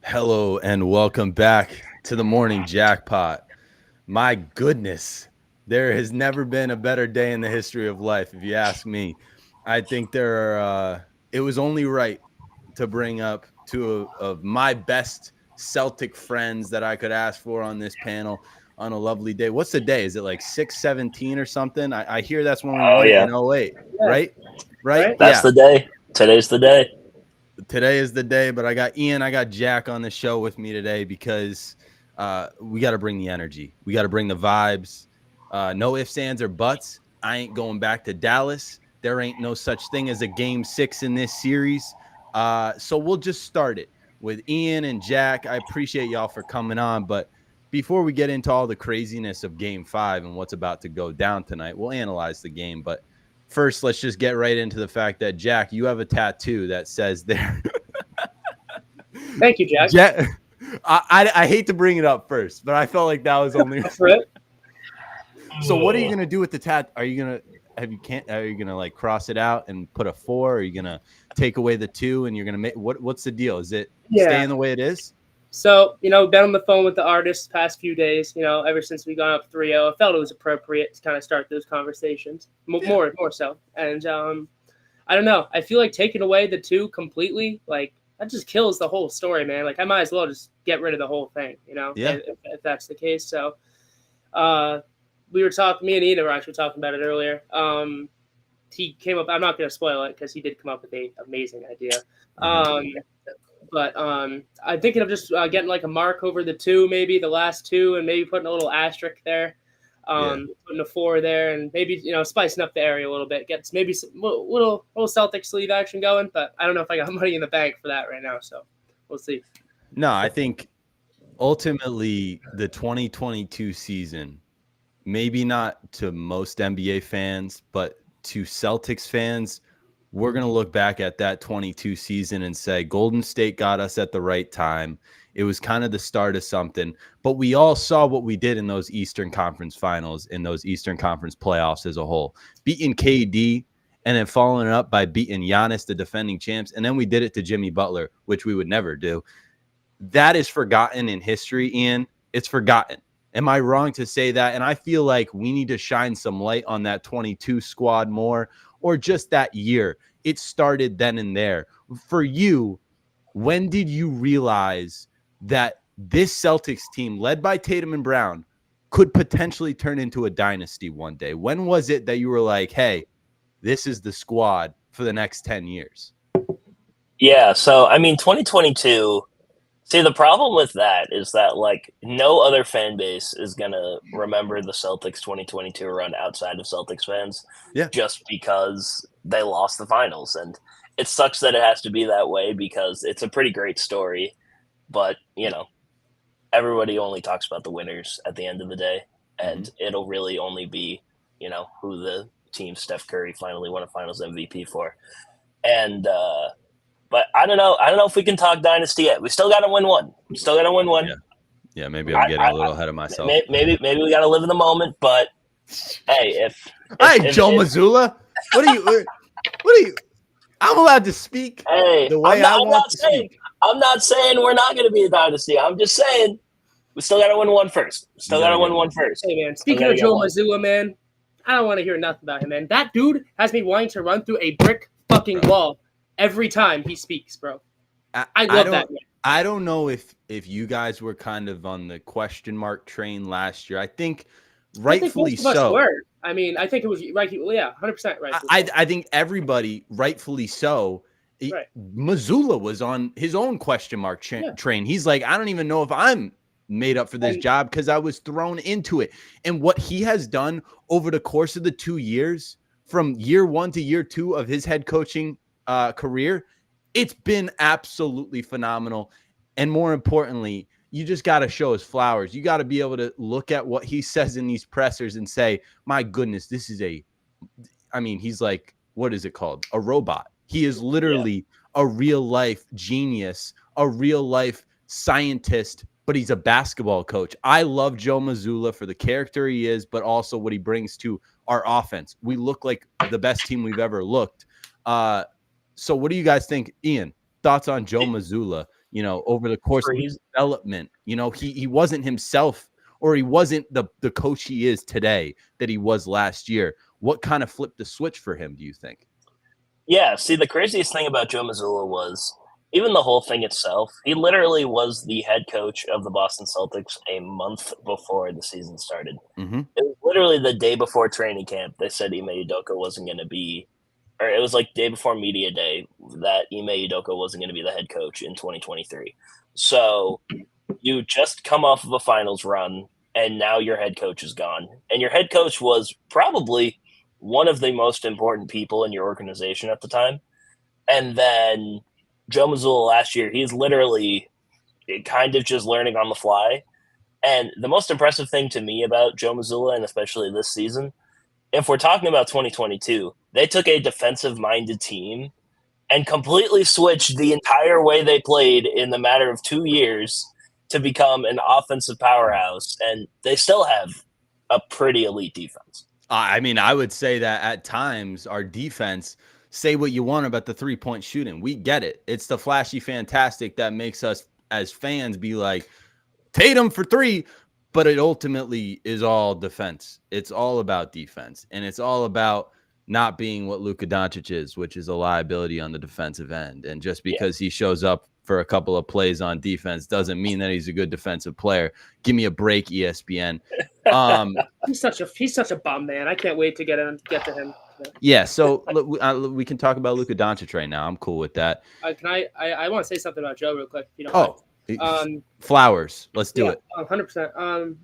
Hello and welcome back to the morning jackpot. My goodness, there has never been a better day in the history of life, if you ask me. I think it was only right to bring up two of my best Celtic friends that I could ask for on this panel on a lovely day. What's the day? Is it like 6/17 or something? I hear that's when we Oh won it yeah, in '08, Yeah, right? Right? right? that's Yeah. the day. Today's the day. Today is the day, but I got Ian, I got Jack on the show with me today because we got to bring the energy. We got to bring the vibes. No ifs, ands, or buts. I ain't going back to Dallas. There ain't no such thing as a game 6 in this series. So we'll just start it with Ian and Jack. I appreciate y'all for coming on. But before we get into all the craziness of game 5 and what's about to go down tonight, we'll analyze the game. But first, let's just get right into the fact that, Jack, you have a tattoo that says there. Thank you, Jack. Jack, I hate to bring it up first, but I felt like that was only. Go for it. So what are you gonna do with the tat? Are you gonna are you gonna like cross it out and put a 4? Are you gonna take away the 2 and you're gonna make what's the deal? Is it Yeah. staying the way it is? So, been on the phone with the artist past few days, ever since we got up 3-0. I felt it was appropriate to kind of start those conversations. More so. And I don't know. I feel like taking away the 2 completely, like, that just kills the whole story, man. Like, I might as well just get rid of the whole thing, Yeah. if that's the case. So, me and Ian were actually talking about it earlier. He came up, I'm not going to spoil it because he did come up with an amazing idea. But I'm thinking of just getting like a mark over the 2, maybe the last 2, and maybe putting a little asterisk there, putting a 4 there, and maybe spicing up the area a little bit. Gets maybe some little Celtic sleeve action going. But I don't know if I got money in the bank for that right now, so we'll see. No, I think ultimately the 2022 season, maybe not to most NBA fans, but to Celtics fans, we're going to look back at that 22 season and say Golden State got us at the right time. It was kind of the start of something, but we all saw what we did in those Eastern Conference finals, in those Eastern Conference playoffs as a whole, beating KD and then following it up by beating Giannis, the defending champs. And then we did it to Jimmy Butler, which we would never do. That is forgotten in history, Ian. It's forgotten. Am I wrong to say that? And I feel like we need to shine some light on that 22 squad more, or just that year. It started then and there. For you, when did you realize that this Celtics team, led by Tatum and Brown, could potentially turn into a dynasty one day? When was it that you were like, hey, this is the squad for the next 10 years? Yeah, so I mean 2022. See, the problem with that is that like no other fan base is gonna remember the Celtics 2022 run outside of Celtics fans. Yeah. Just because they lost the finals, and it sucks that it has to be that way because it's a pretty great story, but everybody only talks about the winners at the end of the day, and it'll really only be who the team Steph Curry finally won a Finals MVP for, and. But I don't know. I don't know if we can talk dynasty yet. We still got to win one. Yeah, maybe I'm getting a little ahead of myself. Maybe we got to live in the moment. But hey, if Joe Mazzulla, what are you? I'm allowed to speak the way I want to speak. I'm not saying we're not going to be a dynasty. I'm just saying we still got to win one first. Hey man, speaking of Joe Mazzulla, man, I don't want to hear nothing about him, man. That dude has me wanting to run through a brick fucking wall every time he speaks, bro. I love that man. I don't know if you guys were kind of on the question mark train last year. I think rightfully so. I mean, I think it was right. Yeah, 100% right. I think everybody rightfully so. Right. Mazzulla was on his own question mark train. He's like, I don't even know if I'm made up for this job because I was thrown into it. And what he has done over the course of the 2 years, from year 1 to year 2 of his head coaching career, it's been absolutely phenomenal. And more importantly, you just got to show his flowers. You got to be able to look at what he says in these pressers and say, my goodness, this is he's like, what is it called? A robot. He is literally a real life genius, a real life scientist, but he's a basketball coach. I love Joe Mazzulla for the character he is, but also what he brings to our offense. We look like the best team we've ever looked. So what do you guys think? Ian, thoughts on Joe Mazzulla over the course of his development. He wasn't himself, or he wasn't the coach he is today that he was last year. What kind of flipped the switch for him, do you think? Yeah, see, the craziest thing about Joe Mazzulla was even the whole thing itself. He literally was the head coach of the Boston Celtics a month before the season started. Mm-hmm. It was literally the day before training camp. They said Ime Udoka wasn't going to be, or it was like day before media day that Ime Udoka wasn't going to be the head coach in 2023. So you just come off of a finals run, and now your head coach is gone. And your head coach was probably one of the most important people in your organization at the time. And then Joe Mazzulla last year, he's literally kind of just learning on the fly. And the most impressive thing to me about Joe Mazzulla, and especially this season, if we're talking about 2022, they took a defensive-minded team and completely switched the entire way they played in the matter of 2 years to become an offensive powerhouse. And they still have a pretty elite defense. I mean, I would say that at times our defense, say what you want about the 3-point shooting. We get it. It's the flashy fantastic that makes us as fans be like, Tatum for 3, but it ultimately is all defense. It's all about defense, and it's all about not being what Luka Doncic is, which is a liability on the defensive end. And just because he shows up for a couple of plays on defense doesn't mean that he's a good defensive player. Give me a break, ESPN. He's such a bum, man. I can't wait to get to him. Yeah, so we can talk about Luka Doncic right now. I'm cool with that. I want to say something about Joe real quick, if you don't mind. Flowers. Let's do it. 100%.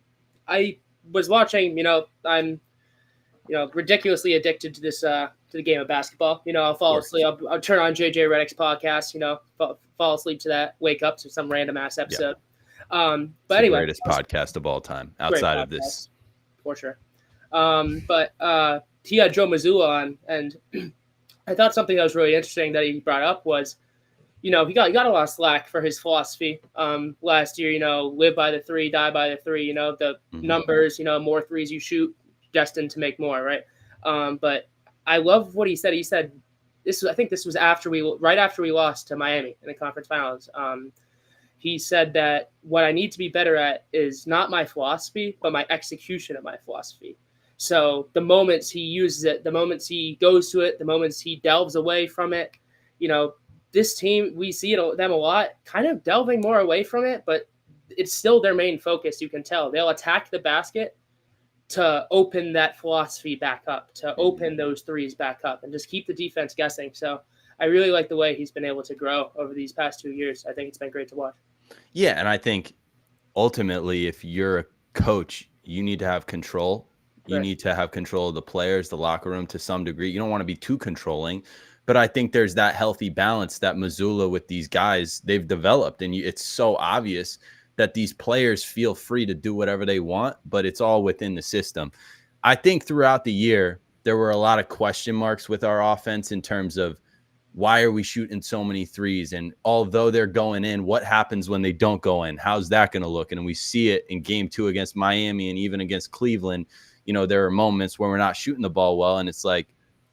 I was watching. I'm ridiculously addicted to this to the game of basketball. I'll fall asleep. I'll turn on JJ Redick's podcast. Fall asleep to that. Wake up to some random ass episode. But it's anyway, the greatest podcast of all time outside of this, for sure. But he had Joe Mazzulla on, and I thought something that was really interesting that he brought up was, he got a lot of slack for his philosophy last year. Live by the 3, die by the 3. The numbers. More threes you shoot, destined to make more, right? But I love what he said. He said I think this was right after we lost to Miami in the conference finals. He said that what I need to be better at is not my philosophy, but my execution of my philosophy. So the moments he uses it, the moments he goes to it, the moments he delves away from it, this team, we see them a lot, kind of delving more away from it, but it's still their main focus. You can tell they'll attack the basket to open that philosophy back up, to open those threes back up, and just keep the defense guessing. So I really like the way he's been able to grow over these past 2 years. I think it's been great to watch. Yeah, and I think ultimately, if you're a coach, you need to have control. You need to have control of the players, the locker room to some degree. You don't want to be too controlling, but I think there's that healthy balance that Mazzulla with these guys, they've developed. And it's so obvious that these players feel free to do whatever they want, but it's all within the system. I think throughout the year, there were a lot of question marks with our offense in terms of why are we shooting so many threes? And although they're going in, what happens when they don't go in? How's that going to look? And we see it in game 2 against Miami and even against Cleveland. There are moments where we're not shooting the ball well, and it's like,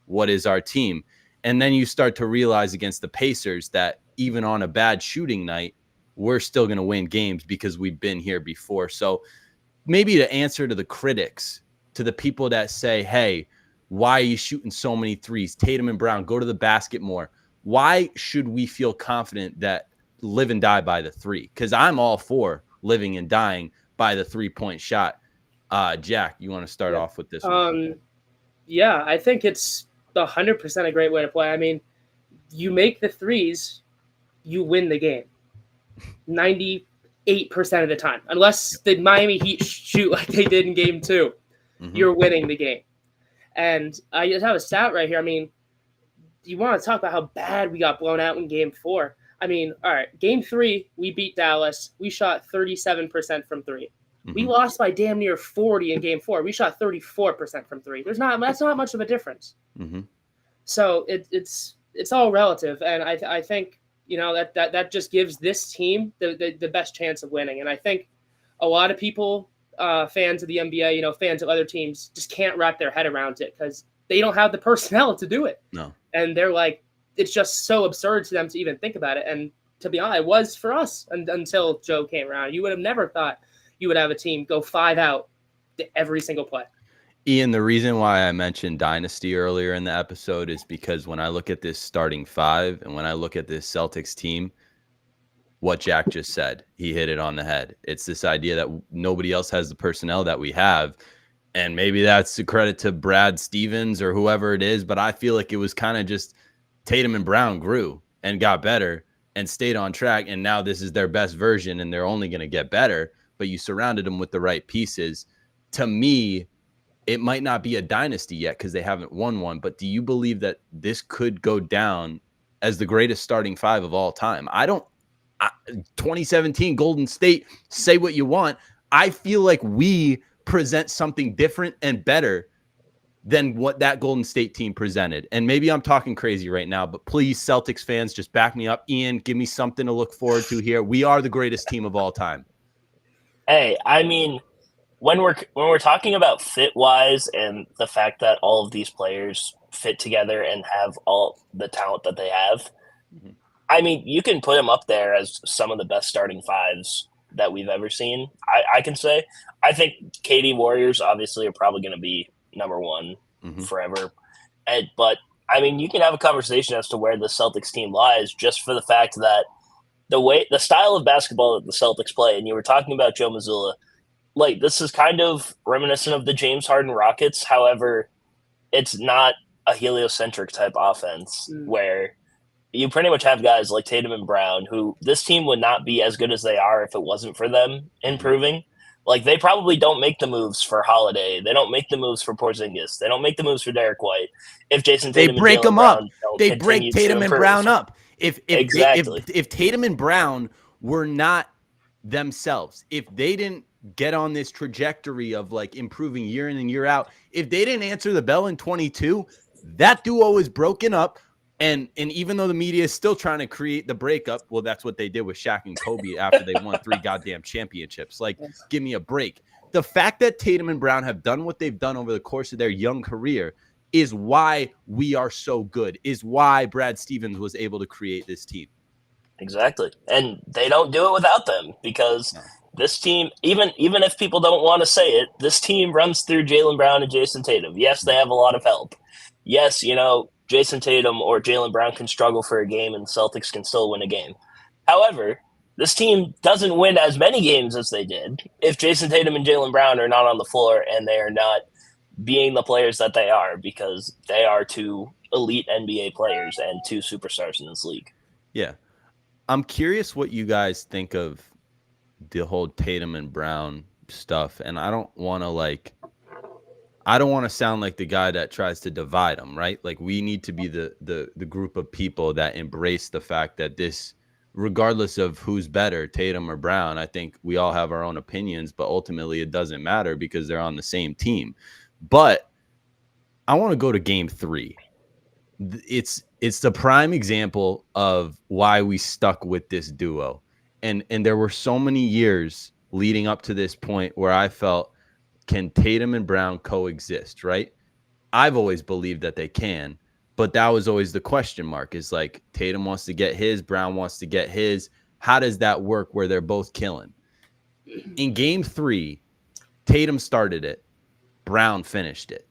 what is our team? And then you start to realize against the Pacers that even on a bad shooting night, we're still going to win games because we've been here before. So maybe to answer to the critics, to the people that say, hey, why are you shooting so many threes? Tatum and Brown, go to the basket more. Why should we feel confident that live and die by the 3? Because I'm all for living and dying by the 3-point shot. Jack, you want to start off with this one? Yeah, I think it's 100% a great way to play. I mean, you make the threes, you win the game 98% of the time. Unless the Miami Heat shoot like they did in game 2, you're winning the game. And I just have a stat right here. I mean, you want to talk about how bad we got blown out in game 4. I mean, all right, game 3, we beat Dallas. We shot 37% from 3. We lost by damn near 40 in game 4. We shot 34% from 3. That's not much of a difference. So it's all relative, and I think that just gives this team the best chance of winning. And I think a lot of people, fans of the NBA, fans of other teams, just can't wrap their head around it because they don't have the personnel to do it. No, and they're like, it's just so absurd to them to even think about it. And to be honest, it was for us until Joe came around. You would have never thought you would have a team go 5 out every single play. Ian, the reason why I mentioned Dynasty earlier in the episode is because when I look at this starting 5 and when I look at this Celtics team, what Jack just said, he hit it on the head. It's this idea that nobody else has the personnel that we have. And maybe that's a credit to Brad Stevens or whoever it is, but I feel like it was kind of just Tatum and Brown grew and got better and stayed on track. And now this is their best version and they're only going to get better, but you surrounded them with the right pieces. To me, it might not be a dynasty yet because they haven't won one, but do you believe that this could go down as the greatest starting 5 of all time? 2017 Golden State, say what you want. I feel like we present something different and better than what that Golden State team presented. And maybe I'm talking crazy right now, but please, Celtics fans, just back me up. Ian, give me something to look forward to here. We are the greatest team of all time. Hey, I mean, when we're talking about fit wise and the fact that all of these players fit together and have all the talent that they have, I mean, you can put them up there as some of the best starting 5s that we've ever seen. I can say, I think KD Warriors obviously are probably going to be number 1 forever. But I mean, you can have a conversation as to where the Celtics team lies just for the fact that the style of basketball that the Celtics play, and you were talking about Joe Mazzulla, like this is kind of reminiscent of the James Harden Rockets. However, it's not a heliocentric type offense where you pretty much have guys like Tatum and Brown, who this team would not be as good as they are if it wasn't for them improving. Like they probably don't make the moves for Holiday. They don't make the moves for Porzingis. They don't make the moves for Derek White. If Jason Tatum they break and them Brown up. don't They break continue Tatum to and improve. Brown up. If Tatum and Brown were not themselves, if they didn't get on this trajectory of like improving year in and year out, if they didn't answer the bell in 22, that duo is broken up. And even though the media is still trying to create the breakup, well, that's what they did with Shaq and Kobe after they won 3 goddamn championships. Like, give me a break. The fact that Tatum and Brown have done what they've done over the course of their young career is why we are so good, is why Brad Stevens was able to create this team. Exactly. And they don't do it without them because this team, even if people don't want to say it, this team runs through Jaylen Brown and Jason Tatum. Yes, they have a lot of help. Yes, Jason Tatum or Jaylen Brown can struggle for a game and Celtics can still win a game. However, this team doesn't win as many games as they did if Jason Tatum and Jaylen Brown are not on the floor and they are not being the players that they are, because they are 2 elite NBA players and 2 superstars in this league. Yeah. I'm curious what you guys think of the whole Tatum and Brown stuff. And I don't want to sound like the guy that tries to divide them, right? Like we need to be the group of people that embrace the fact that this, regardless of who's better, Tatum or Brown, I think we all have our own opinions, but ultimately it doesn't matter because they're on the same team. But I want to go to game 3. It's the prime example of why we stuck with this duo. And there were so many years leading up to this point where I felt, can Tatum and Brown coexist, right? I've always believed that they can, but that was always the question mark, is like Tatum wants to get his, Brown wants to get his. How does that work where they're both killing? In game 3, Tatum started it. Brown finished it.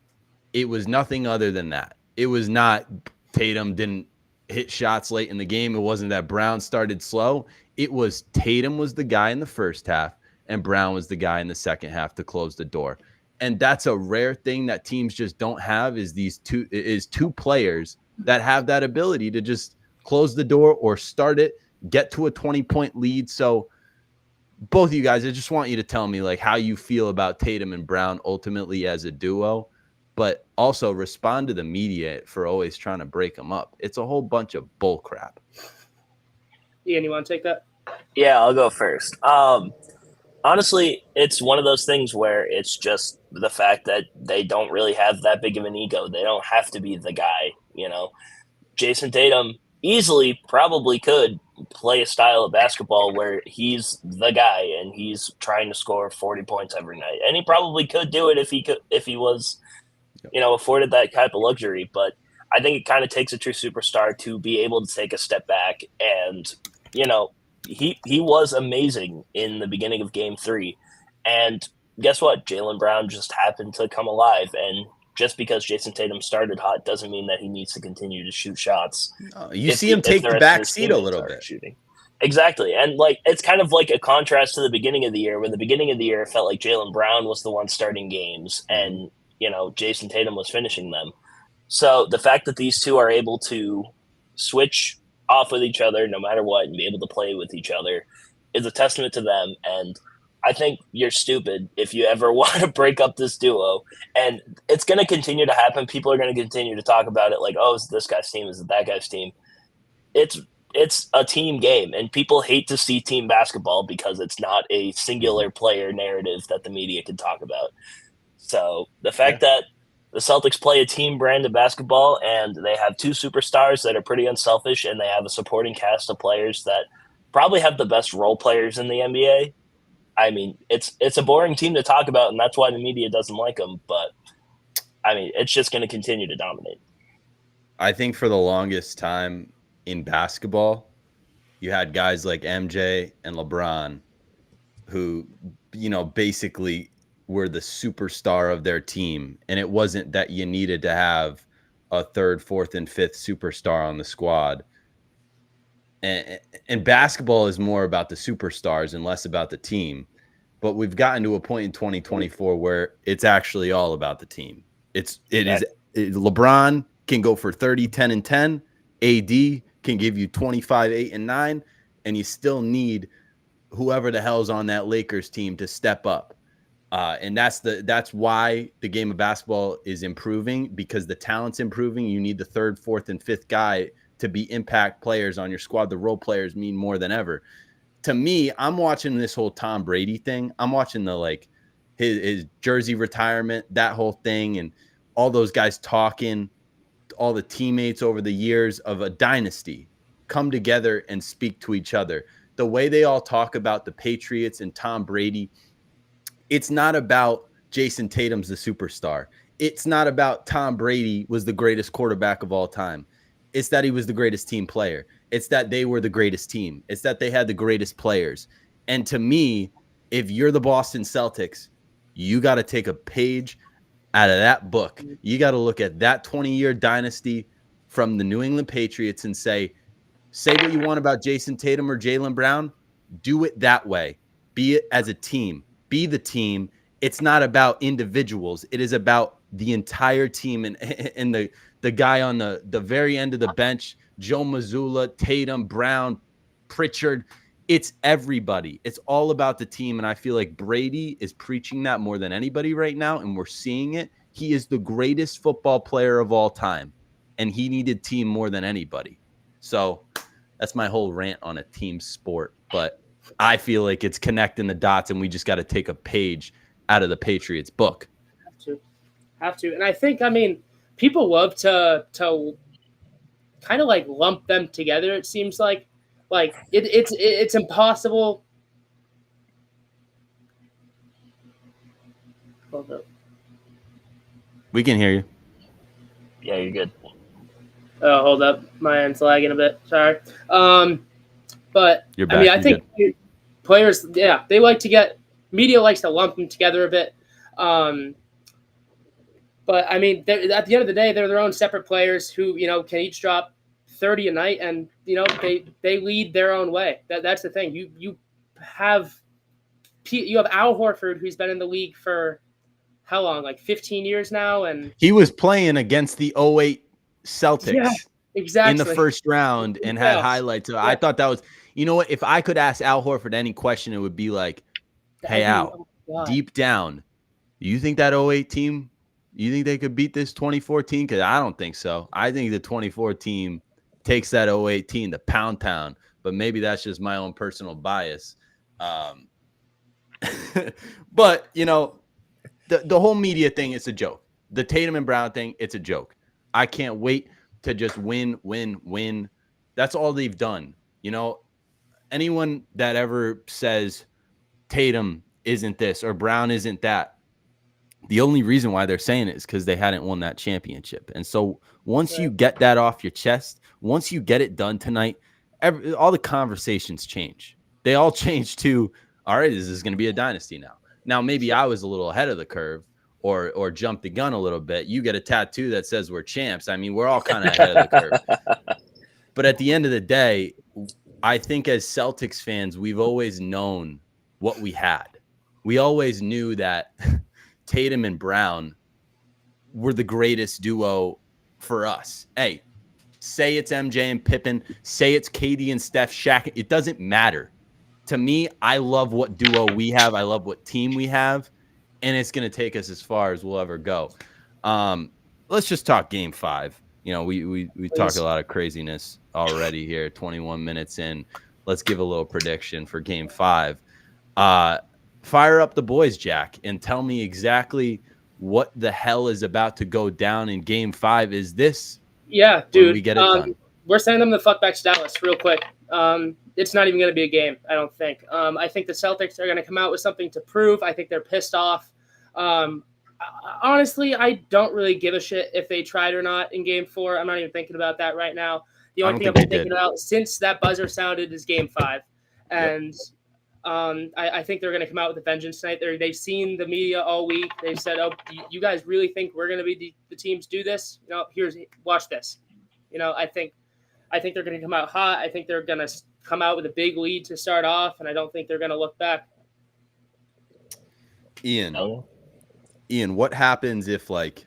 It was nothing other than that. It was not Tatum didn't hit shots late in the game. It wasn't that Brown started slow. It was Tatum was the guy in the first half and Brown was the guy in the second half to close the door. And that's a rare thing that teams just don't have, is two players that have that ability to just close the door or start it, get to a 20-point lead. So both of you guys, I just want you to tell me like how you feel about Tatum and Brown ultimately as a duo, but also respond to the media for always trying to break them up. It's a whole bunch of bull crap. Ian, you want to take that? Yeah, I'll go first. Honestly, it's one of those things where it's just the fact that they don't really have that big of an ego. They don't have to be the guy, Jason Tatum easily probably could play a style of basketball where he's the guy and he's trying to score 40 points every night. And he probably could do it if he was, afforded that type of luxury. But I think it kind of takes a true superstar to be able to take a step back and you know, he was amazing in the beginning of Game 3, and guess what? Jaylen Brown just happened to come alive, and just because Jason Tatum started hot doesn't mean that he needs to continue to shoot shots. You see him take the back seat a little bit. Shooting. Exactly. And like it's kind of like a contrast to the beginning of the year, where the beginning of the year it felt like Jaylen Brown was the one starting games and, Jason Tatum was finishing them. So the fact that these two are able to switch off with each other no matter what and be able to play with each other is a testament to them. And I think you're stupid if you ever want to break up this duo. And it's going to continue to happen. People are going to continue to talk about it like, oh, is it this guy's team? Is it that guy's team? It's a team game, and people hate to see team basketball because it's not a singular player narrative that the media can talk about. So the fact that the Celtics play a team brand of basketball and they have two superstars that are pretty unselfish, and they have a supporting cast of players that probably have the best role players in the NBA. I mean, it's a boring team to talk about, and that's why the media doesn't like them. But I mean, it's just going to continue to dominate. I think for the longest time in basketball, you had guys like MJ and LeBron who, basically were the superstar of their team. And it wasn't that you needed to have a third, fourth, and fifth superstar on the squad. And basketball is more about the superstars and less about the team. But we've gotten to a point in 2024 where it's actually all about the team. LeBron can go for 30, 10, and 10. AD can give you 25, 8, and 9. And you still need whoever the hell's on that Lakers team to step up. And that's why the game of basketball is improving, because the talent's improving. You need the third, fourth, and fifth guy to be impact players on your squad. The role players mean more than ever. To me, I'm watching this whole Tom Brady thing. I'm watching his jersey retirement, that whole thing, and all those guys talking, all the teammates over the years of a dynasty come together and speak to each other. The way they all talk about the Patriots and Tom Brady, it's not about Jason Tatum's the superstar. It's not about Tom Brady was the greatest quarterback of all time. It's that he was the greatest team player. It's that they were the greatest team. It's that they had the greatest players. And to me, if you're the Boston Celtics, you got to take a page out of that book. You got to look at that 20-year dynasty from the New England Patriots and say what you want about Jason Tatum or Jaylen Brown. Do it that way. Be it as a team. Be the team. It's not about individuals. It is about the entire team and the guy on the very end of the bench, Joe Mazzulla, Tatum, Brown, Pritchard. It's everybody. It's all about the team. And I feel like Brady is preaching that more than anybody right now, and we're seeing it. He is the greatest football player of all time, and he needed team more than anybody. So that's my whole rant on a team sport. But I feel like it's connecting the dots, and we just got to take a page out of the Patriots book. Have to. And I think, people love to kind of like lump them together. It seems like it's impossible. Hold up. We can hear you. Yeah, you're good. Oh, hold up. My end's lagging a bit. Sorry. But You're back. I think players, they like to media likes to lump them together a bit. But at the end of the day, they're their own separate players who, can each drop 30 a night, and they lead their own way. That's the thing. You have Al Horford, who's been in the league for how long? Like 15 years now, and he was playing against the 2008 Celtics. Yeah, exactly. In the first round and had highlights. So I thought that was, what, if I could ask Al Horford any question, it would be like, hey, Al, deep down, you think that 2008 team, you think they could beat this 2014? Because I don't think so. I think the 24 team takes that 2008 team to pound town, but maybe that's just my own personal bias. But, the whole media thing is a joke. The Tatum and Brown thing, it's a joke. I can't wait to just win. That's all they've done. Anyone that ever says Tatum isn't this or Brown isn't that, the only reason why they're saying it is because they hadn't won that championship. And so once you get that off your chest, once you get it done tonight, all the conversations change. They all change to, all right, this is going to be a dynasty now. Now, maybe I was a little ahead of the curve or jumped the gun a little bit. You get a tattoo that says we're champs. I mean, we're all kind of ahead of the curve. But at the end of the day, I think as Celtics fans, we've always known what we had. We always knew that Tatum and Brown were the greatest duo for us. Hey, say it's MJ and Pippen, say it's KD and Steph, Shaq. It doesn't matter. To me, I love what duo we have. I love what team we have. And it's going to take us as far as we'll ever go. Let's just talk game 5. You know, we talk a lot of craziness already here, 21 minutes in. Let's give a little prediction for game 5. Fire up the boys, Jack, and tell me exactly what the hell is about to go down in game 5. Is this? Yeah, dude. We get it done. We're sending them the fuck back to Dallas real quick. It's not even going to be a game, I don't think. I think the Celtics are going to come out with something to prove. I think they're pissed off. Honestly, I don't really give a shit if they tried or not in game 4. I'm not even thinking about that right now. The only thing I've been thinking about since that buzzer sounded is game 5. And I think they're going to come out with a vengeance tonight. They've seen the media all week. They've said, oh, you guys really think we're going to be the teams do this? You know, watch this. You know, I think they're going to come out hot. I think they're going to come out with a big lead to start off, and I don't think they're going to look back. Ian, what happens if like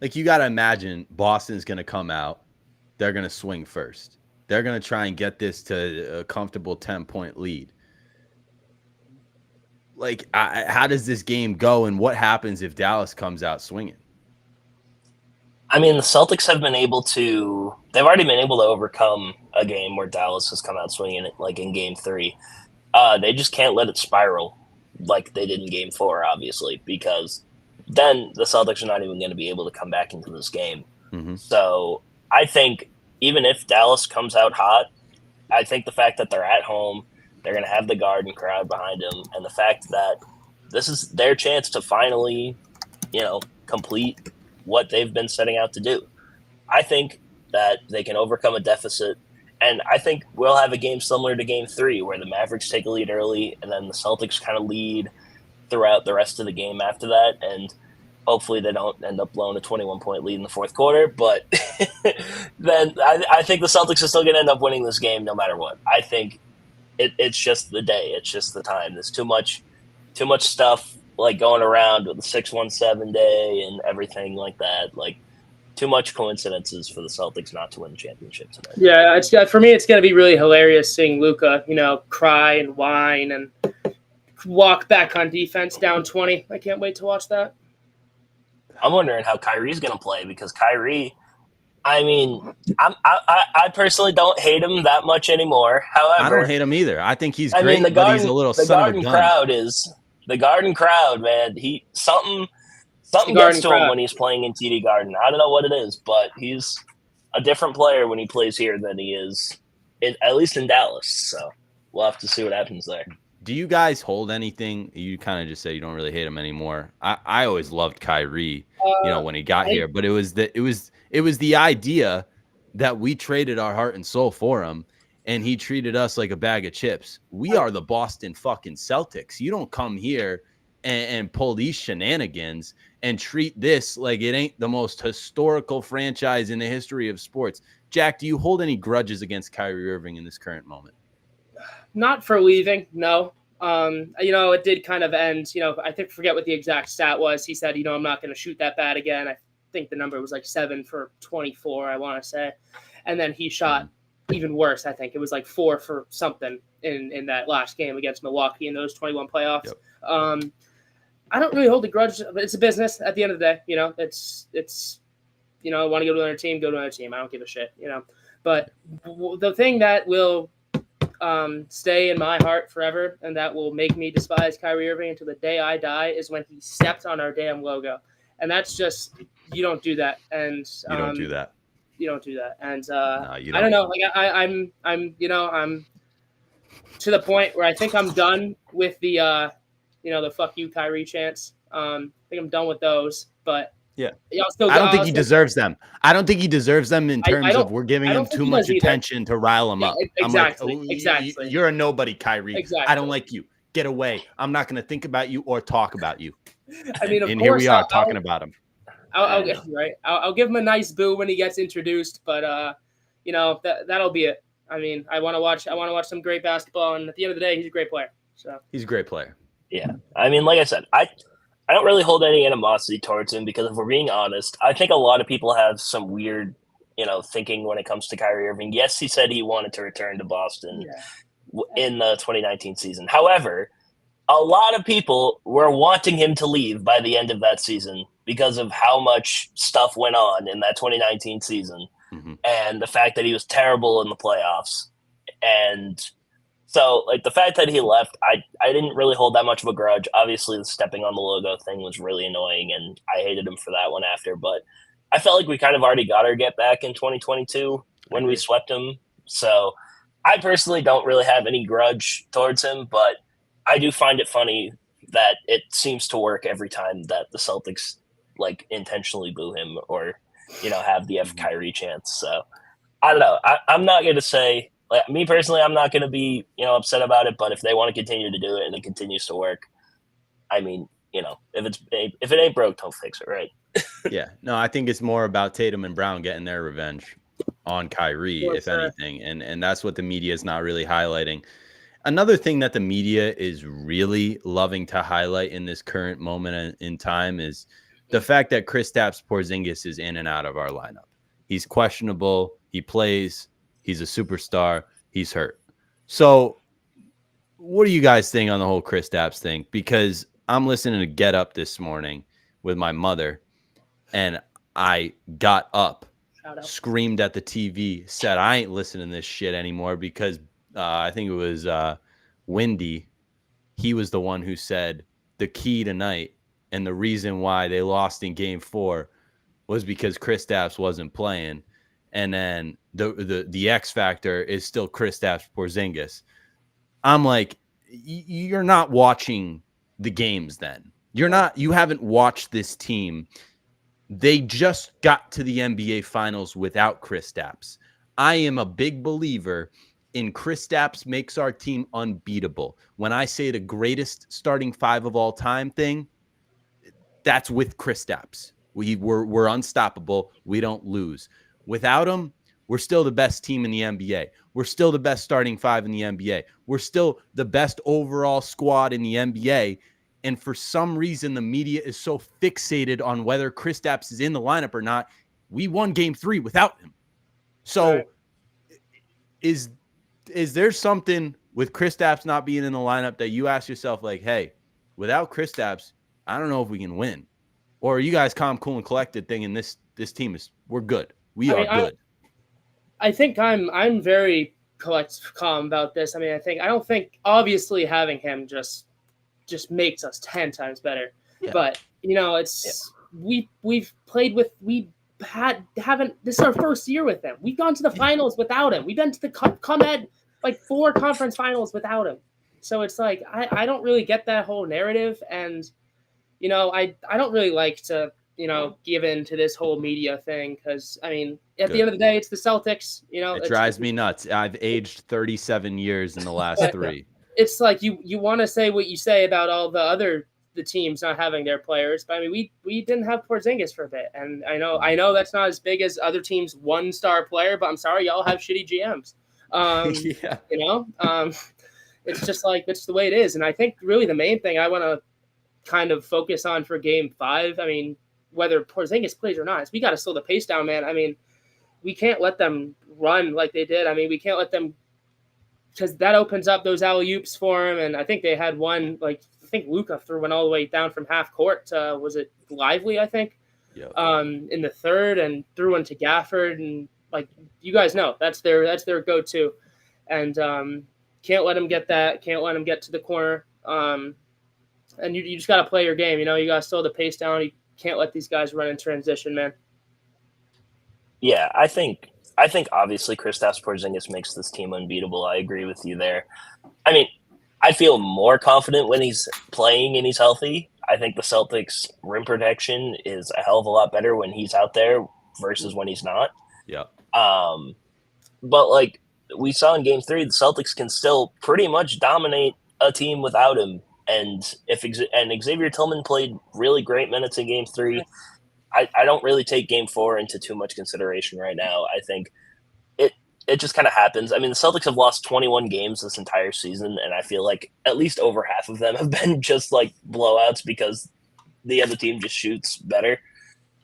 you got to imagine Boston's going to come out. They're going to swing first. They're going to try and get this to a comfortable 10-point lead. Like, how does this game go, and what happens if Dallas comes out swinging? I mean, the Celtics have been able to – they've already been able to overcome a game where Dallas has come out swinging, like in Game 3. They just can't let it spiral like they did in Game 4, obviously, because then the Celtics are not even going to be able to come back into this game. Mm-hmm. So I think even if Dallas comes out hot, I think the fact that they're at home, they're going to have the Garden crowd behind them, and the fact that this is their chance to finally, complete what they've been setting out to do. I think that they can overcome a deficit, and I think we'll have a game similar to Game 3 where the Mavericks take a lead early and then the Celtics kind of lead throughout the rest of the game after that, and hopefully they don't end up blowing a 21-point lead in the fourth quarter, but then I think the Celtics are still going to end up winning this game no matter what. I think it's just the day. It's just the time. There's too much stuff like going around with the 617 day and everything like that. Like, too much coincidences for the Celtics not to win the championship tonight. Yeah, for me, it's going to be really hilarious seeing Luka, cry and whine and walk back on defense down 20. I can't wait to watch that. I'm wondering how Kyrie's going to play, because Kyrie, I mean, I personally don't hate him that much anymore. However, I don't hate him either. I think he's great, but he's a little son of a gun. The Garden crowd, man. Something gets to him when he's playing in TD Garden. I don't know what it is, but he's a different player when he plays here than he is, at least in Dallas. So we'll have to see what happens there. Do you guys hold anything? You kind of just say you don't really hate him anymore. I always loved Kyrie, when he got here, but it was the idea that we traded our heart and soul for him, and he treated us like a bag of chips. We are the Boston fucking Celtics. You don't come here and pull these shenanigans and treat this like it ain't the most historical franchise in the history of sports. Jack, do you hold any grudges against Kyrie Irving in this current moment? Not for leaving, no. It did kind of end, I forget what the exact stat was. He said, I'm not going to shoot that bad again. I think the number was like 7 for 24, I want to say. And then he shot even worse, I think. It was like 4 for something in that last game against Milwaukee in those 21 playoffs. Yep. I don't really hold a grudge, but it's a business at the end of the day. It's I want to go to another team, go to another team. I don't give a shit, But the thing that will stay in my heart forever and that will make me despise Kyrie Irving until the day I die is when he stepped on our damn logo. And that's just, you don't do that. And you don't do that. You don't do that. And no, you don't. I don't know. Like I'm to the point where I think I'm done with the fuck you Kyrie chants. I think I'm done with those. But Yeah. I'll still I don't go- think I'll he still- deserves them. I don't think he deserves them in I terms don't- of we're giving I don't him think too he much does either. attention to rile him Yeah, up. I'm like, exactly, oh, exactly. you're a nobody, Kyrie. Exactly. I don't like you. Get away. I'm not going to think about you or talk about you. I mean, of And course, here we are talking about him. I'll give him a nice boo when he gets introduced, but you know, that'll be it. I mean, I want to watch some great basketball, and at the end of the day, he's a great player. So He's a great player. Yeah. I mean, like I said, I don't really hold any animosity towards him because if we're being honest, I think a lot of people have some weird, thinking when it comes to Kyrie Irving. Yes, he said he wanted to return to Boston in the 2019 season. However, a lot of people were wanting him to leave by the end of that season because of how much stuff went on in that 2019 season and the fact that he was terrible in the playoffs. And so, like, the fact that he left, I didn't really hold that much of a grudge. Obviously, the stepping on the logo thing was really annoying, and I hated him for that one after. But I felt like we kind of already got our get back in 2022 when we swept him. So I personally don't really have any grudge towards him, but I do find it funny that it seems to work every time that the Celtics, like, intentionally boo him or, have the F Kyrie chance. So I don't know. I'm not going to say... Like, me personally, I'm not going to be, upset about it. But if they want to continue to do it and it continues to work, I mean, if it ain't broke, don't fix it, right? Yeah. No, I think it's more about Tatum and Brown getting their revenge on Kyrie, if anything, and that's what the media is not really highlighting. Another thing that the media is really loving to highlight in this current moment in time is the fact that Kristaps Porzingis is in and out of our lineup. He's questionable. He plays. He's a superstar. He's hurt. So what do you guys think on the whole Kristaps thing? Because I'm listening to Get Up this morning with my mother, and I got up, screamed at the TV, said, I ain't listening to this shit anymore because I think it was Wendy. He was the one who said the key tonight and the reason why they lost in Game 4 was because Kristaps wasn't playing. And then the X factor is still Kristaps Porzingis. I'm like, you're not watching the games then. You haven't watched this team. They just got to the NBA Finals without Kristaps. I am a big believer in Kristaps makes our team unbeatable. When I say the greatest starting five of all time thing, that's with Kristaps. We're unstoppable. We don't lose. Without him, we're still the best team in the NBA. We're still the best starting five in the NBA. We're still the best overall squad in the NBA. And for some reason, the media is so fixated on whether Kristaps is in the lineup or not. We won Game 3 without him. So is there something with Kristaps not being in the lineup that you ask yourself, like, hey, without Kristaps, I don't know if we can win? Or are you guys calm, cool, and collected thinking this team we're good? We are good. I think I'm very calm about this. I don't think obviously having him just makes us 10 times better. Yeah. But we've played with this is our first year with him. We've gone to the finals without him. We've been to the ComEd like 4 conference finals without him. So it's like I don't really get that whole narrative, and I don't really like to give in to this whole media thing because, I mean, at the end of the day, it's the Celtics. It drives me nuts. I've aged 37 years in the last 3. It's like you want to say what you say about all the teams not having their players, but I mean, we didn't have Porzingis for a bit, and I know that's not as big as other teams' 1-star player, but I'm sorry, y'all have shitty GMs. It's just like it's the way it is, and I think really the main thing I want to kind of focus on for Game 5. I mean, whether Porzingis plays or not, is we got to slow the pace down, man. I mean, we can't let them run like they did. I mean, we can't let them, because that opens up those alley-oops for him. And I think they had one, like, I think Luka threw one all the way down from half court to, was it Lively, I think? Yep. In the third, and threw one to Gafford. And, like, you guys know, that's their go-to. And can't let them get that. Can't let them get to the corner. And you just got to play your game. You got to slow the pace down. You can't let these guys run in transition, man. Yeah, I think obviously Kristaps Porzingis makes this team unbeatable. I agree with you there. I mean, I feel more confident when he's playing and he's healthy. I think the Celtics rim protection is a hell of a lot better when he's out there versus when he's not. Yeah. But like we saw in Game 3, the Celtics can still pretty much dominate a team without him. And Xavier Tillman played really great minutes in Game 3. I don't really take Game 4 into too much consideration right now. I think it just kind of happens. I mean, the Celtics have lost 21 games this entire season, and I feel like at least over half of them have been just like blowouts because the other team just shoots better.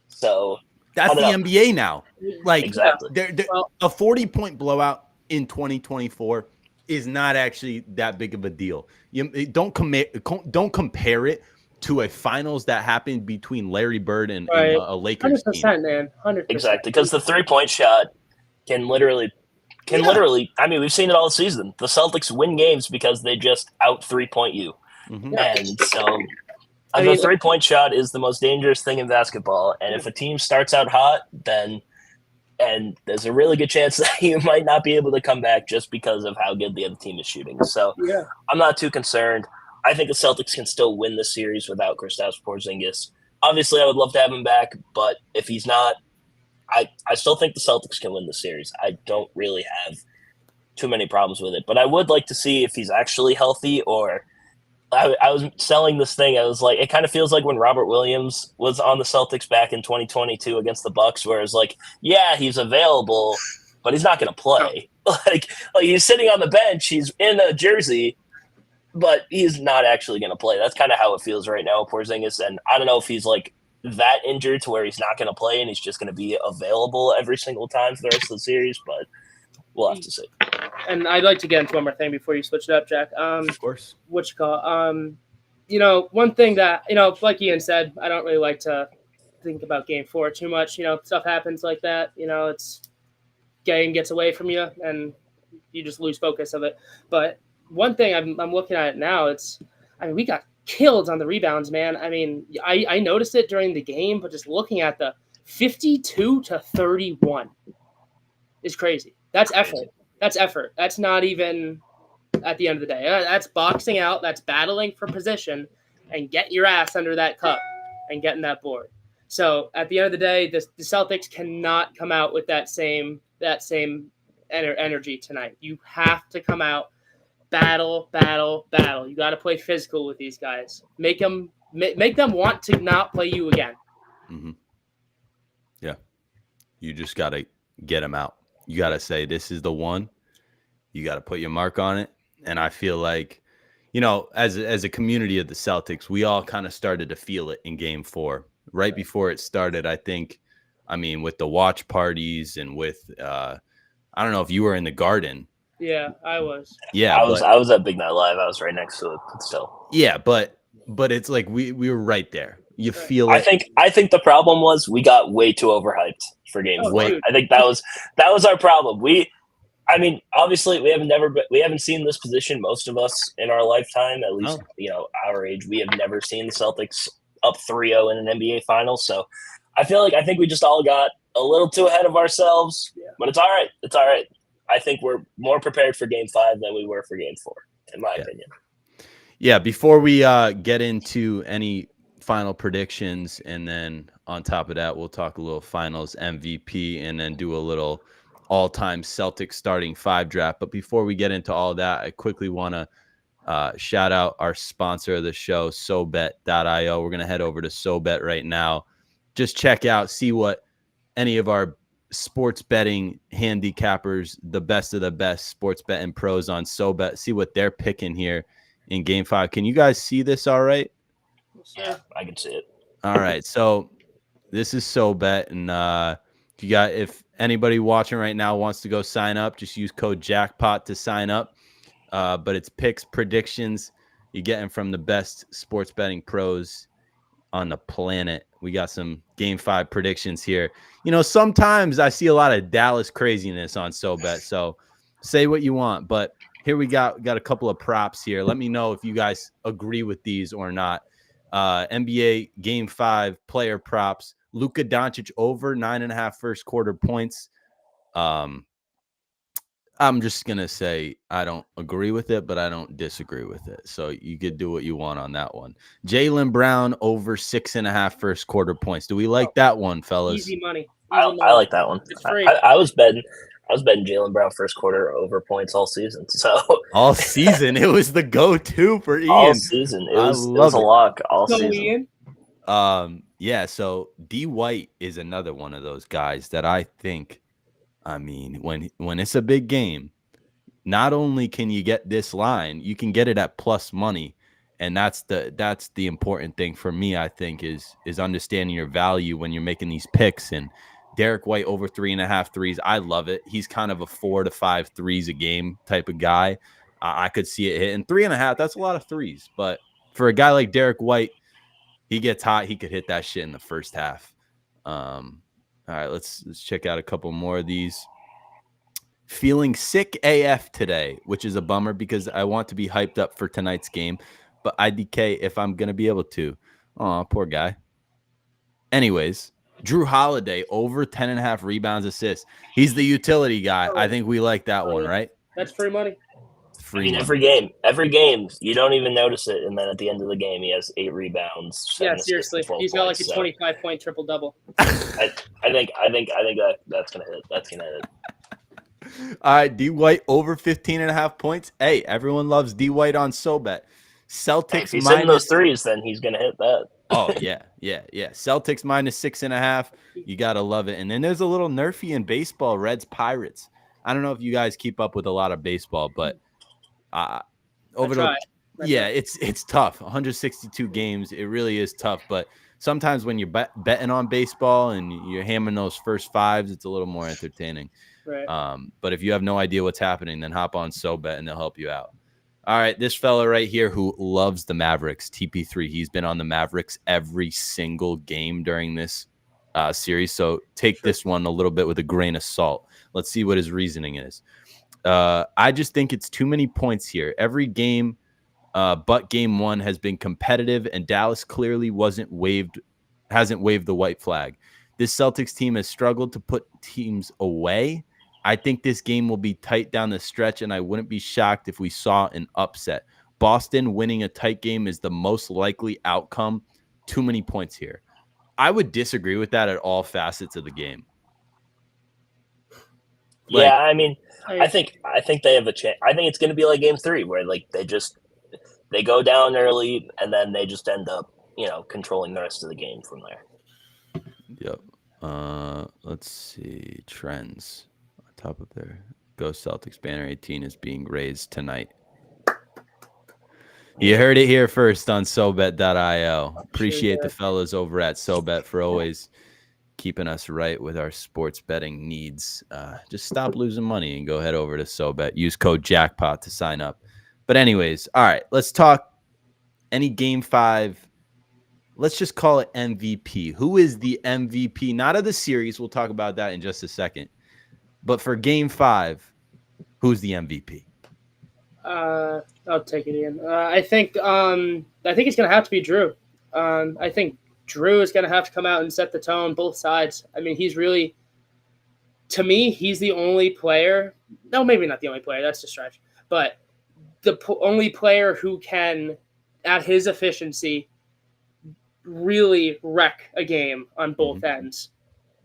So that's the NBA now. Like, exactly. A 40-point blowout in 2024 is not actually that big of a deal. Don't compare it to a finals that happened between Larry Bird and a Lakers 100%, team. man. 100%. Exactly, because the 3-point shot can literally. I mean, we've seen it all season. The Celtics win games because they just out 3-point you, and so the 3-point shot is the most dangerous thing in basketball. And if a team starts out hot, then there's a really good chance that you might not be able to come back just because of how good the other team is shooting. So I'm not too concerned. I think the Celtics can still win the series without Kristaps Porzingis. Obviously, I would love to have him back, but if he's not, I still think the Celtics can win the series. I don't really have too many problems with it, but I would like to see if he's actually healthy. Or I was selling this thing. I was like, it kind of feels like when Robert Williams was on the Celtics back in 2022 against the Bucks, where it's like, yeah, he's available, but he's not going to play. Like he's sitting on the bench. He's in a jersey, but he's not actually going to play. That's kind of how it feels right now with Porzingis. And I don't know if he's like that injured to where he's not going to play and he's just going to be available every single time for the rest of the series, but we'll have to see. And I'd like to get into one more thing before you switch it up, Jack. Of course. What you call? One thing that, like Ian said, I don't really like to think about Game 4 too much. Stuff happens like that. It's game gets away from you and you just lose focus of it. But one thing I'm looking at it now, we got killed on the rebounds, man. I mean, I noticed it during the game, but just looking at the 52-31 is crazy. That's effort. That's not even at the end of the day. That's boxing out. That's battling for position and getting your ass under that cup and getting that board. So at the end of the day, the Celtics cannot come out with that same energy tonight. You have to come out. Battle. You got to play physical with these guys. Make them want to not play you again. Mm-hmm. Yeah. You just got to get them out. You got to say, this is the one. You got to put your mark on it. And I feel like, as a community of the Celtics, we all kind of started to feel it in Game 4. Right before it started, with the watch parties and with, I don't know if you were in the Garden. Yeah, I was. Yeah, I was at Big Night Live. I was right next to it, but still. Yeah, but it's like we were right there. You feel it. I think the problem was we got way too overhyped for Game 4. I think that was our problem. Obviously we haven't seen this position, most of us in our lifetime, at least our age. We have never seen the Celtics up 3-0 in an NBA Finals. So I think we just all got a little too ahead of ourselves. Yeah. But it's all right. It's all right. I think we're more prepared for Game 5 than we were for Game 4, in my opinion. Yeah, before we get into any final predictions, and then on top of that, we'll talk a little finals MVP and then do a little all-time Celtics starting 5 draft. But before we get into all that, I quickly want to shout out our sponsor of the show, SoBet.io. We're going to head over to SoBet right now. Just check out, see what any of our sports betting handicappers, the best of the best sports betting pros on SoBet, see what they're picking here in Game 5. Can you guys see this all right? Yeah, I can see it. All right, so this is SoBet, and if anybody watching right now wants to go sign up, just use code Jackpot to sign up. But it's picks, predictions you're getting from the best sports betting pros on the planet. We got some Game 5 predictions here. Sometimes I see a lot of Dallas craziness on SoBet, so say what you want. But here we got a couple of props here. Let me know if you guys agree with these or not. NBA Game 5 player props. Luka Doncic over 9.5 first quarter points. I'm just going to say I don't agree with it, but I don't disagree with it. So you could do what you want on that one. Jaylen Brown over 6.5 first quarter points. Do we like that one, fellas? Easy money. I like that one. It's free. I was betting Jaylen Brown first quarter over points all season. So All season, it was the go-to for Ian. all season, it was a lock all So, season. Ian, Yeah, so D White is another one of those guys that I think, I mean, when it's a big game, not only can you get this line, you can get it at plus money. And that's the important thing for me, I think, is understanding your value when you're making these picks. And Derek White over 3.5 threes, I love it. He's kind of a 4 to 5 threes a game type of guy. I could see it hitting 3.5. That's a lot of threes. But for a guy like Derek White, he gets hot. He could hit that shit in the first half. All right, let's check out a couple more of these. Feeling sick AF today, which is a bummer because I want to be hyped up for tonight's game. But IDK if I'm going to be able to. Oh, poor guy. Anyways, Drew Holiday over 10.5 rebounds, assists. He's the utility guy. I think we like that one, right? that's free money. Free money. Every game, you don't even notice it, and then at the end of the game, he has 8 rebounds. 7 Yeah, assists, seriously. 12 He's got like points, a 25-point triple-double. I think that's gonna hit. That's gonna hit. All right, D White over 15.5 points. Hey, everyone loves D White on SoBet. Celtics If he's hitting those threes, then he's gonna hit that. Oh yeah. Celtics minus 6.5. You gotta love it. And then there's a little nerfy in baseball. Reds Pirates. I don't know if you guys keep up with a lot of baseball, but it's tough. 162 games. It really is tough. But sometimes when you're betting on baseball and you're hammering those first fives, it's a little more entertaining. Right. But if you have no idea what's happening, then hop on SoBet and they'll help you out. All right, this fella right here who loves the Mavericks, TP3. He's been on the Mavericks every single game during this series. So take this one a little bit with a grain of salt. Let's see what his reasoning is. I just think it's too many points here. Every game but game one has been competitive, and Dallas clearly hasn't waved the white flag. This Celtics team has struggled to put teams away. I think this game will be tight down the stretch, and I wouldn't be shocked if we saw an upset. Boston winning a tight game is the most likely outcome. Too many points here. I would disagree with that at all facets of the game. Yeah, I mean, I think they have a chance. I think it's going to be like Game 3, where like they go down early and then they just end up, controlling the rest of the game from there. Yep. Let's see trends. Top of there. Go Celtics banner 18 is being raised tonight. You heard it here first on SoBet.io. Appreciate the fellas over at SoBet for always keeping us right with our sports betting needs. Just stop losing money and go head over to SoBet. Use code Jackpot to sign up. But anyways, all right, let's talk any Game 5. Let's just call it MVP. Who is the MVP? Not of the series. We'll talk about that in just a second. But for Game 5, who's the MVP? I'll take it, Ian. I think it's going to have to be Drew. I think Drew is going to have to come out and set the tone, both sides. I mean, he's really, to me, he's the only player. No, maybe not the only player. That's a stretch. But the only player who can, at his efficiency, really wreck a game on both ends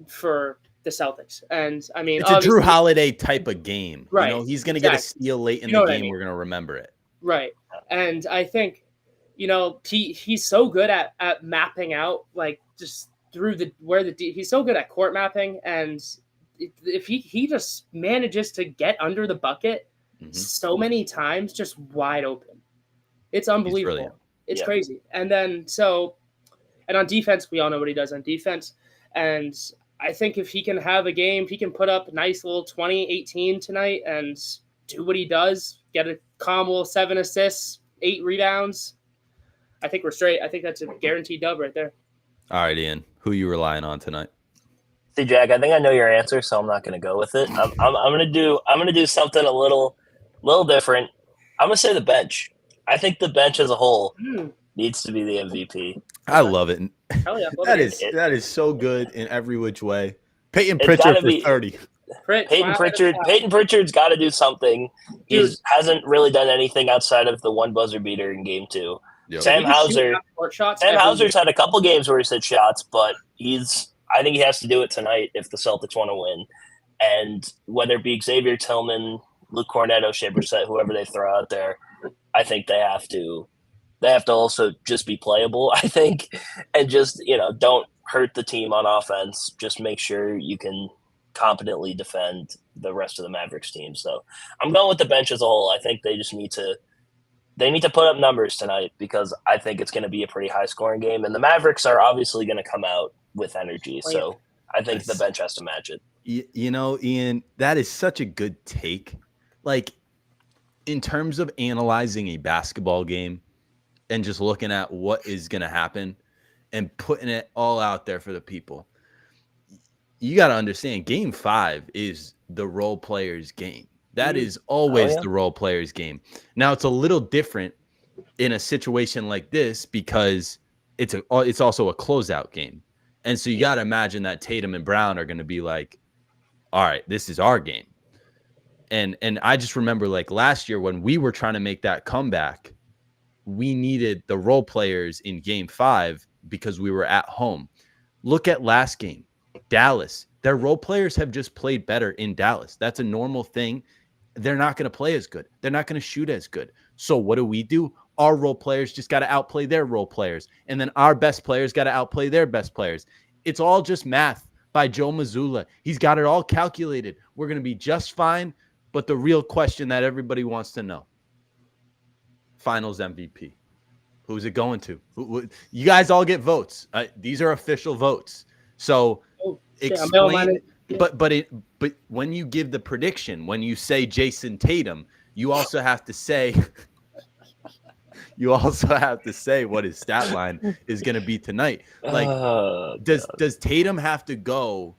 for the Celtics. And I mean, it's a Drew Holiday type of game, right? He's going to get a steal late in the game. We're going to remember it, right? And I think, he's so good at mapping out, like just through he's so good at court mapping, and if he just manages to get under the bucket so many times, just wide open, it's unbelievable. It's crazy. And then and on defense, we all know what he does on defense, and I think if he can have a game, he can put up a nice little 20-18 tonight and do what he does, get a calm little 7 assists, 8 rebounds. I think we're straight. I think that's a guaranteed dub right there. All right, Ian, who are you relying on tonight? See, Jack, I think I know your answer, so I'm not going to go with it. I'm going to do something a little different. I'm going to say the bench. I think the bench as a whole needs to be the MVP. I love it. Hell yeah, that is so good in every which way. Peyton Pritchard for 30. Peyton Pritchard's got to do something. He hasn't really done anything outside of the one buzzer beater in game 2. Yep. Sam Hauser's had a couple games where he's hit shots, but I think he has to do it tonight if the Celtics want to win. And whether it be Xavier Tillman, Luke Cornetto, Shea Brissett, whoever they throw out there, I think they have to also just be playable, I think, and just, don't hurt the team on offense. Just make sure you can competently defend the rest of the Mavericks team. So I'm going with the bench as a whole. I think they just need to put up numbers tonight because I think it's going to be a pretty high scoring game, and the Mavericks are obviously going to come out with energy. So I think the bench has to match it. Ian, that is such a good take. Like, in terms of analyzing a basketball game and just looking at what is going to happen and putting it all out there for the people, you got to understand game 5 is the role players game. That is always the role players game. Now, it's a little different in a situation like this because it's also a closeout game. And so you got to imagine that Tatum and Brown are going to be like, all right, this is our game. And I just remember like last year when we were trying to make that comeback, we needed the role players in game 5 because we were at home. Look at last game, Dallas. Their role players have just played better in Dallas. That's a normal thing. They're not going to play as good. They're not going to shoot as good. So what do? Our role players just got to outplay their role players. And then our best players got to outplay their best players. It's all just math by Joe Mazzulla. He's got it all calculated. We're going to be just fine. But the real question that everybody wants to know, Finals MVP. Who's it going to? You guys all get votes. These are official votes. So explain. But when you give the prediction, when you say Jason Tatum, you also have to say what his stat line is going to be tonight. Like, does Tatum have to go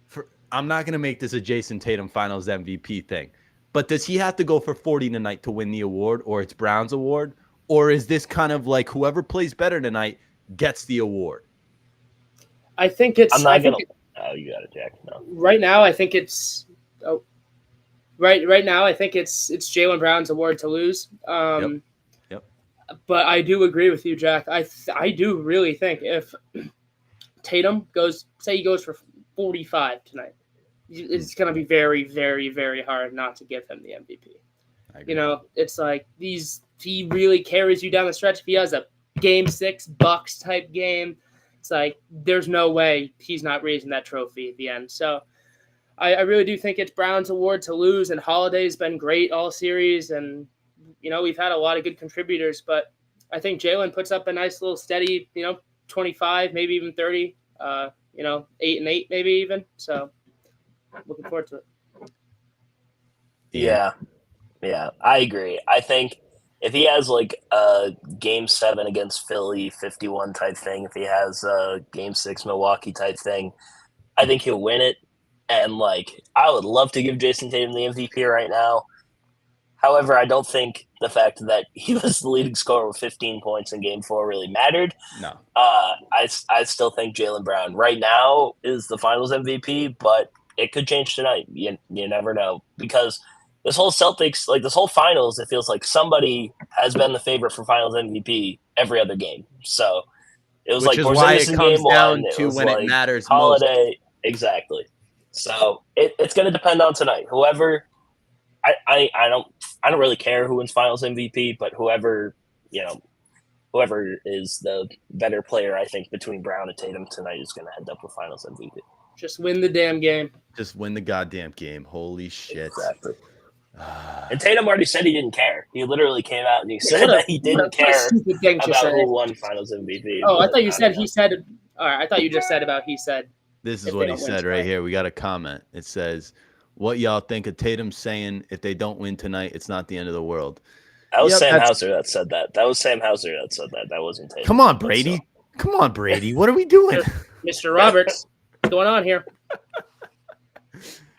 for? I'm not going to make this a Jason Tatum Finals MVP thing, but does he have to go for 40 tonight to win the award, or it's Brown's award, or is this kind of like whoever plays better tonight gets the award? I think it's. Oh, you got it, Jack. No. Right now, I think it's. Right now, I think it's Jaylen Brown's award to lose. Yep. But I do agree with you, Jack. I do really think if Tatum goes for 45 tonight, it's going to be very, very, very hard not to give him the MVP. It's like he really carries you down the stretch. If he has a game 6 Bucks type game, it's like there's no way he's not raising that trophy at the end. So I really do think it's Brown's award to lose, and Holiday's been great all series, and we've had a lot of good contributors, but I think Jaylen puts up a nice little steady, 25, maybe even 30, 8 and 8, maybe even. So looking forward to it. Yeah, I agree. I think if he has like a game 7 against Philly 51 type thing, if he has a game 6 Milwaukee type thing, I think he'll win it. And like, I would love to give Jason Tatum the MVP right now. However, I don't think the fact that he was the leading scorer with 15 points in game 4 really mattered. No. I still think Jaylen Brown right now is the Finals MVP, but it could change tonight. You never know, because this whole Celtics, like this whole Finals, it feels like somebody has been the favorite for Finals MVP every other game. So it was which like is why Porzingis it comes down to when like it matters Holiday, most. Exactly. So it's going to depend on tonight. Whoever, I don't really care who wins Finals MVP, but whoever is the better player, I think between Brown and Tatum tonight is going to end up with Finals MVP. Just win the damn game. Just win the goddamn game. Holy shit. Exactly. And Tatum already said he didn't care. He literally came out and he said that he didn't care about who won Finals MVP. Oh, I thought you said he said. All right, I thought you just said about he said. This is what he said right here. We got a comment. It says, "What y'all think of Tatum saying if they don't win tonight, it's not the end of the world?" That was Sam Hauser that said that. That wasn't Tatum. Come on, Brady. Come on, Brady. What are we doing? Mr. Roberts, what's going on here?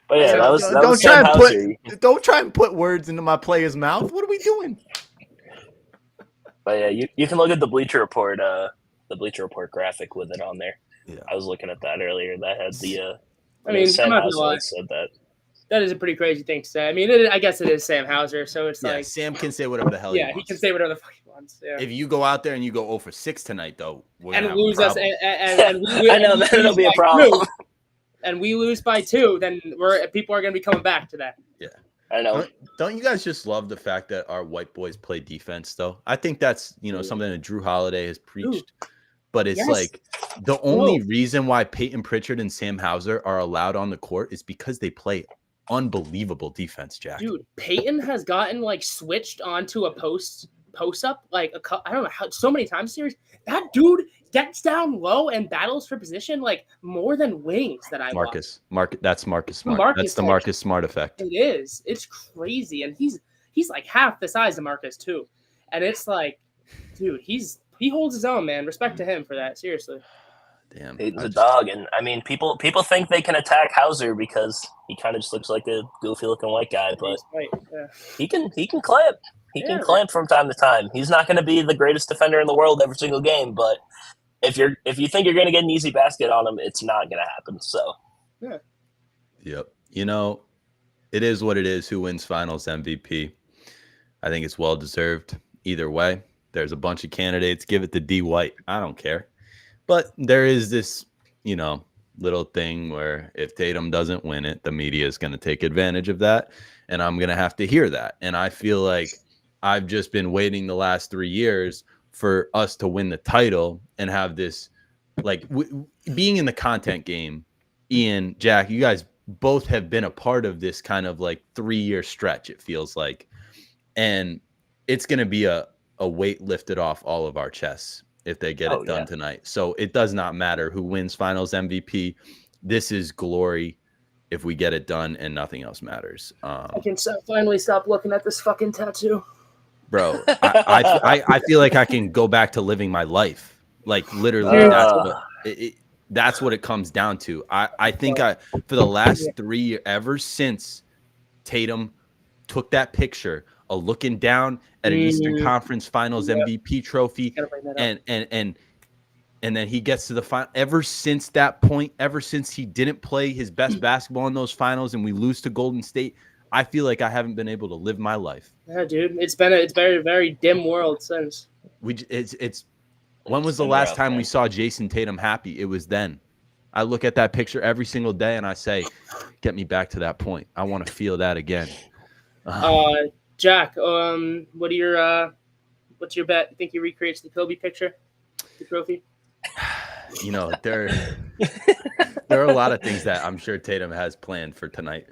But yeah, that was Sam Hauser. Don't try and put words into my player's mouth. What are we doing? But yeah, you can look at the Bleacher Report graphic with it on there. Yeah. I was looking at that earlier. That had the. I'm not gonna lie. Said that. That is a pretty crazy thing to say. I mean, I guess it is Sam Hauser, so it's like Sam can say whatever the hell he wants. he can say whatever the fuck he wants. Yeah. If you go out there and you go 0 for 6 tonight, though, we're and gonna lose have us, and I know that'll be a problem. 2, and we lose by 2, then people are gonna be coming back to that. Yeah, I know. Don't you guys just love the fact that our white boys play defense, though? I think that's something that Drew Holiday has preached. But it's like the only reason why Peyton Pritchard and Sam Hauser are allowed on the court is because they play unbelievable defense, Jack. Dude, Peyton has gotten like switched onto a post up like I don't know how so many times series. That dude gets down low and battles for position like more than wings that I That's Marcus Smart. That's the Marcus Smart effect. It is. It's crazy, and he's like half the size of Marcus too, and it's like, dude, he holds his own, man. Respect to him for that. Seriously. Damn. He's a dog. And I mean, people think they can attack Hauser because he kind of just looks like a goofy looking white guy, but he can clamp. He can clamp from time to time. He's not going to be the greatest defender in the world every single game, but if you think you're going to get an easy basket on him, it's not going to happen. So, Yep. It is what it is. Who wins Finals MVP? I think it's well deserved either way. There's a bunch of candidates. Give it to D White. I don't care. But there is this, little thing where if Tatum doesn't win it, the media is going to take advantage of that. And I'm going to have to hear that. And I feel like I've just been waiting the last 3 years for us to win the title and have this, like, being in the content game. Ian, Jack, you guys both have been a part of this kind of like 3-year stretch, it feels like. And it's going to be a weight lifted off all of our chests if they get it done tonight. So it does not matter who wins Finals MVP. This is glory if we get it done and nothing else matters. I can finally stop looking at this fucking tattoo. Bro, I feel like I can go back to living my life. Like literally, that's what it comes down to. I think for the last 3 years, ever since Tatum took that picture of looking down at an Eastern Conference Finals MVP trophy, and then he gets to the final. Ever since that point, ever since he didn't play his best basketball in those finals, and we lose to Golden State, I feel like I haven't been able to live my life. Yeah, dude, it's very, very dim world since. When was the last time we saw Jason Tatum happy? It was then. I look at that picture every single day and I say, get me back to that point. I want to feel that again. Jack, what's your bet? You think he recreates the Kobe picture, the trophy? There are a lot of things that I'm sure Tatum has planned for tonight.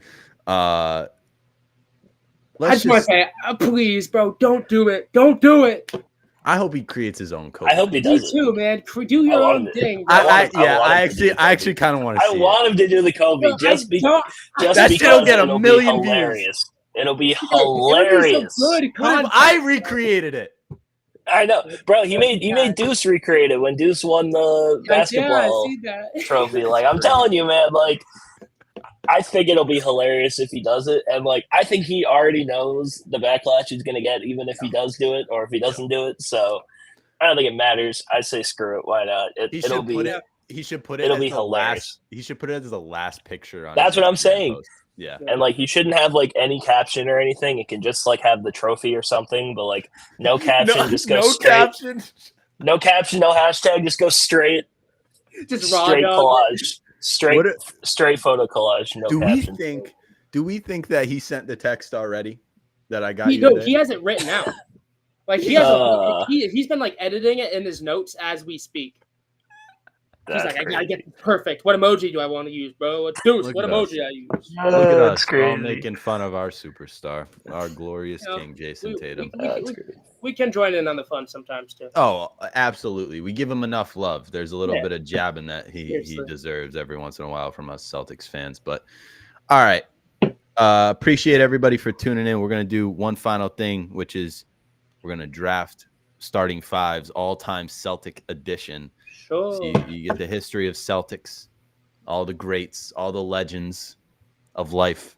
I just want to say, please, bro, don't do it. Don't do it. I hope he creates his own Kobe. I hope he does it too, man. Do your own thing. I actually kind of want to. I want him to do the Kobe just because it'll get a million views. It'll be hilarious. I recreated it. I know, bro. He made Deuce recreate it when Deuce won the basketball trophy. Like, I'm telling you, man. Like, I think it'll be hilarious if he does it, and like, I think he already knows the backlash he's gonna get, even if he does do it or if he doesn't do it. So, I don't think it matters. I say screw it. Why not? He should put it. It'll be hilarious. He should put it as the last picture on. That's what I'm saying. Post. Yeah. And like, he shouldn't have like any caption or anything. It can just like have the trophy or something, but like no caption, just go straight. Caption. No caption, no hashtag, just go straight. Just straight collage. Straight photo collage, no caption. Do we think that he sent the text already that I got you? No, he has it written out. Like he's been like editing it in his notes as we speak. He's like, I gotta get perfect. What emoji do I want to use, bro? What emoji I use? Look at us, all making fun of our superstar, our glorious king, Jason Tatum. We can join in on the fun sometimes too. Oh, absolutely. We give him enough love. There's a little bit of jabbing that he deserves every once in a while from us Celtics fans. But all right, appreciate everybody for tuning in. We're gonna do one final thing, which is we're gonna draft starting fives, all-time Celtic edition. Sure. So you get the history of Celtics, all the greats, all the legends of life,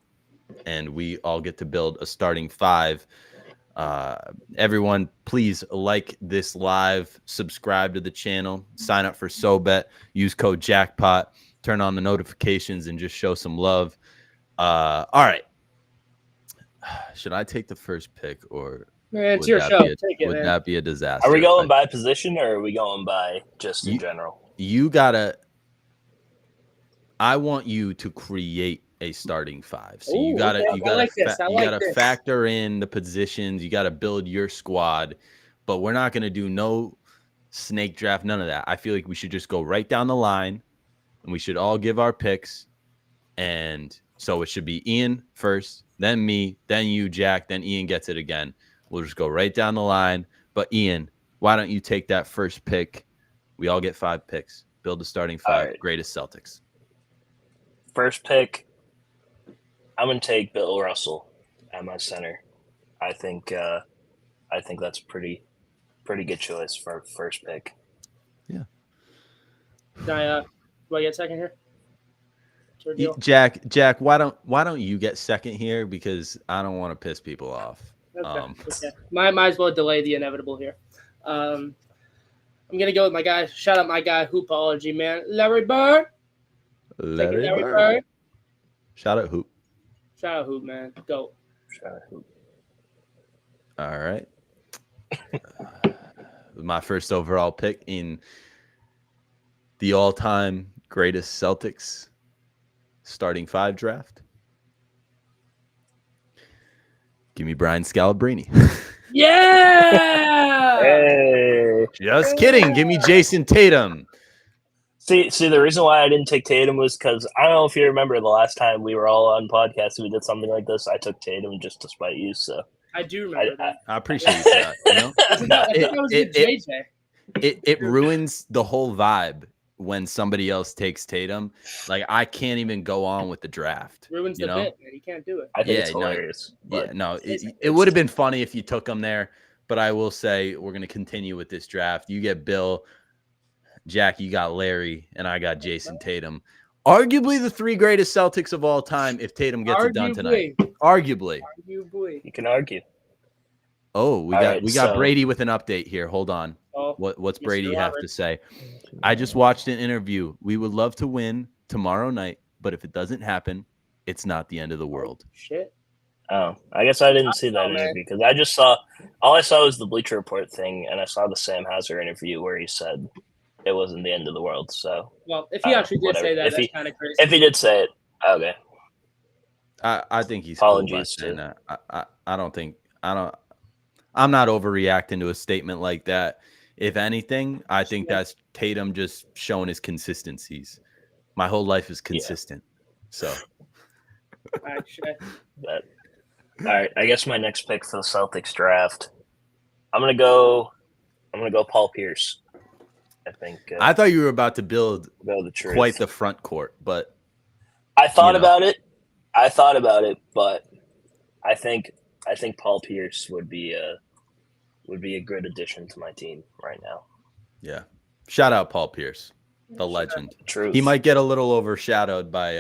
and we all get to build a starting five. Everyone, please like this live, subscribe to the channel, sign up for SoBet, use code Jackpot, turn on the notifications, and just show some love. All right. Should I take the first pick, or Man, it's would your that show. be Take it, would man. that be a disaster? Are we if going I- by position or are we going by just in You- general? You gotta. I want you to create a starting five. So you Ooh, gotta okay. you I gotta like this. I you like gotta this. factor in the positions. You gotta build your squad, but we're not gonna do no snake draft, none of that. I feel like we should just go right down the line, and we should all give our picks. And so it should be Ian first, then me, then you, Jack, then Ian gets it again. We'll just go right down the line. But Ian, why don't you take that first pick? We all get 5 picks. Build a starting 5. right. Greatest Celtics. First pick, I'm gonna take Bill Russell at my center. I think that's a pretty good choice for first pick. Yeah. Can I, do I get second here? What's your deal? Jack, why don't you get second here, because I don't want to piss people off. Okay. Okay. Might as well delay the inevitable here. I'm gonna go with my guy. Shout out my guy, Hoopology, man. Larry Bird. Larry Larry Bird. Bird. Shout out Hoop. Shout out Hoop, man. Go. Shout out Hoop. All right. My first overall pick in the all-time greatest Celtics starting 5 draft. Give me Brian Scalabrine. Yeah. Hey. Just kidding. Give me Jason Tatum. See, the reason why I didn't take Tatum was because I don't know if you remember the last time we were all on podcast and we did something like this. I took Tatum just to spite you. So I do remember that. I appreciate you for that. You know? I think that was with JJ. It ruins the whole vibe when somebody else takes Tatum. Like, I can't even go on with the draft. Ruins you the know? bit, man. You can't do it. I think Yeah, it's no, hilarious. Yeah, no, it's- it would have been funny if you took him there, but I will say we're going to continue with this draft. You get Bill, Jack, you got Larry, and I got Jason Tatum. Arguably the 3 greatest Celtics of all time if Tatum gets it done tonight. Arguably. You can argue. Oh, we All got right, we got so- Brady with an update here. Hold on. Oh, What's Mr. Brady have Robert. to say? I just watched an interview. We would love to win tomorrow night, but if it doesn't happen, it's not the end of the world. shit. Oh, I guess I didn't see that Oh, man. interview because I just saw all I saw was the Bleacher Report thing, and I saw the Sam Hauser interview where he said it wasn't the end of the world. So Well, if he actually did whatever. say that, If that's he- kind of crazy. if he did say it, okay. I think he's cool by Apologies saying to- that. I'm not overreacting to a statement like that. If anything, I think that's Tatum just showing his consistencies. My whole life is consistent. So Actually, But all right, I guess my next pick for the Celtics draft, I'm gonna go Paul Pierce. I think I thought you were about to build go the truth. quite the front court, but I thought you know. about it, but I think Paul Pierce would be a good addition to my team right now. yeah. Shout out Paul Pierce, the legend. Truth. He might get a little overshadowed by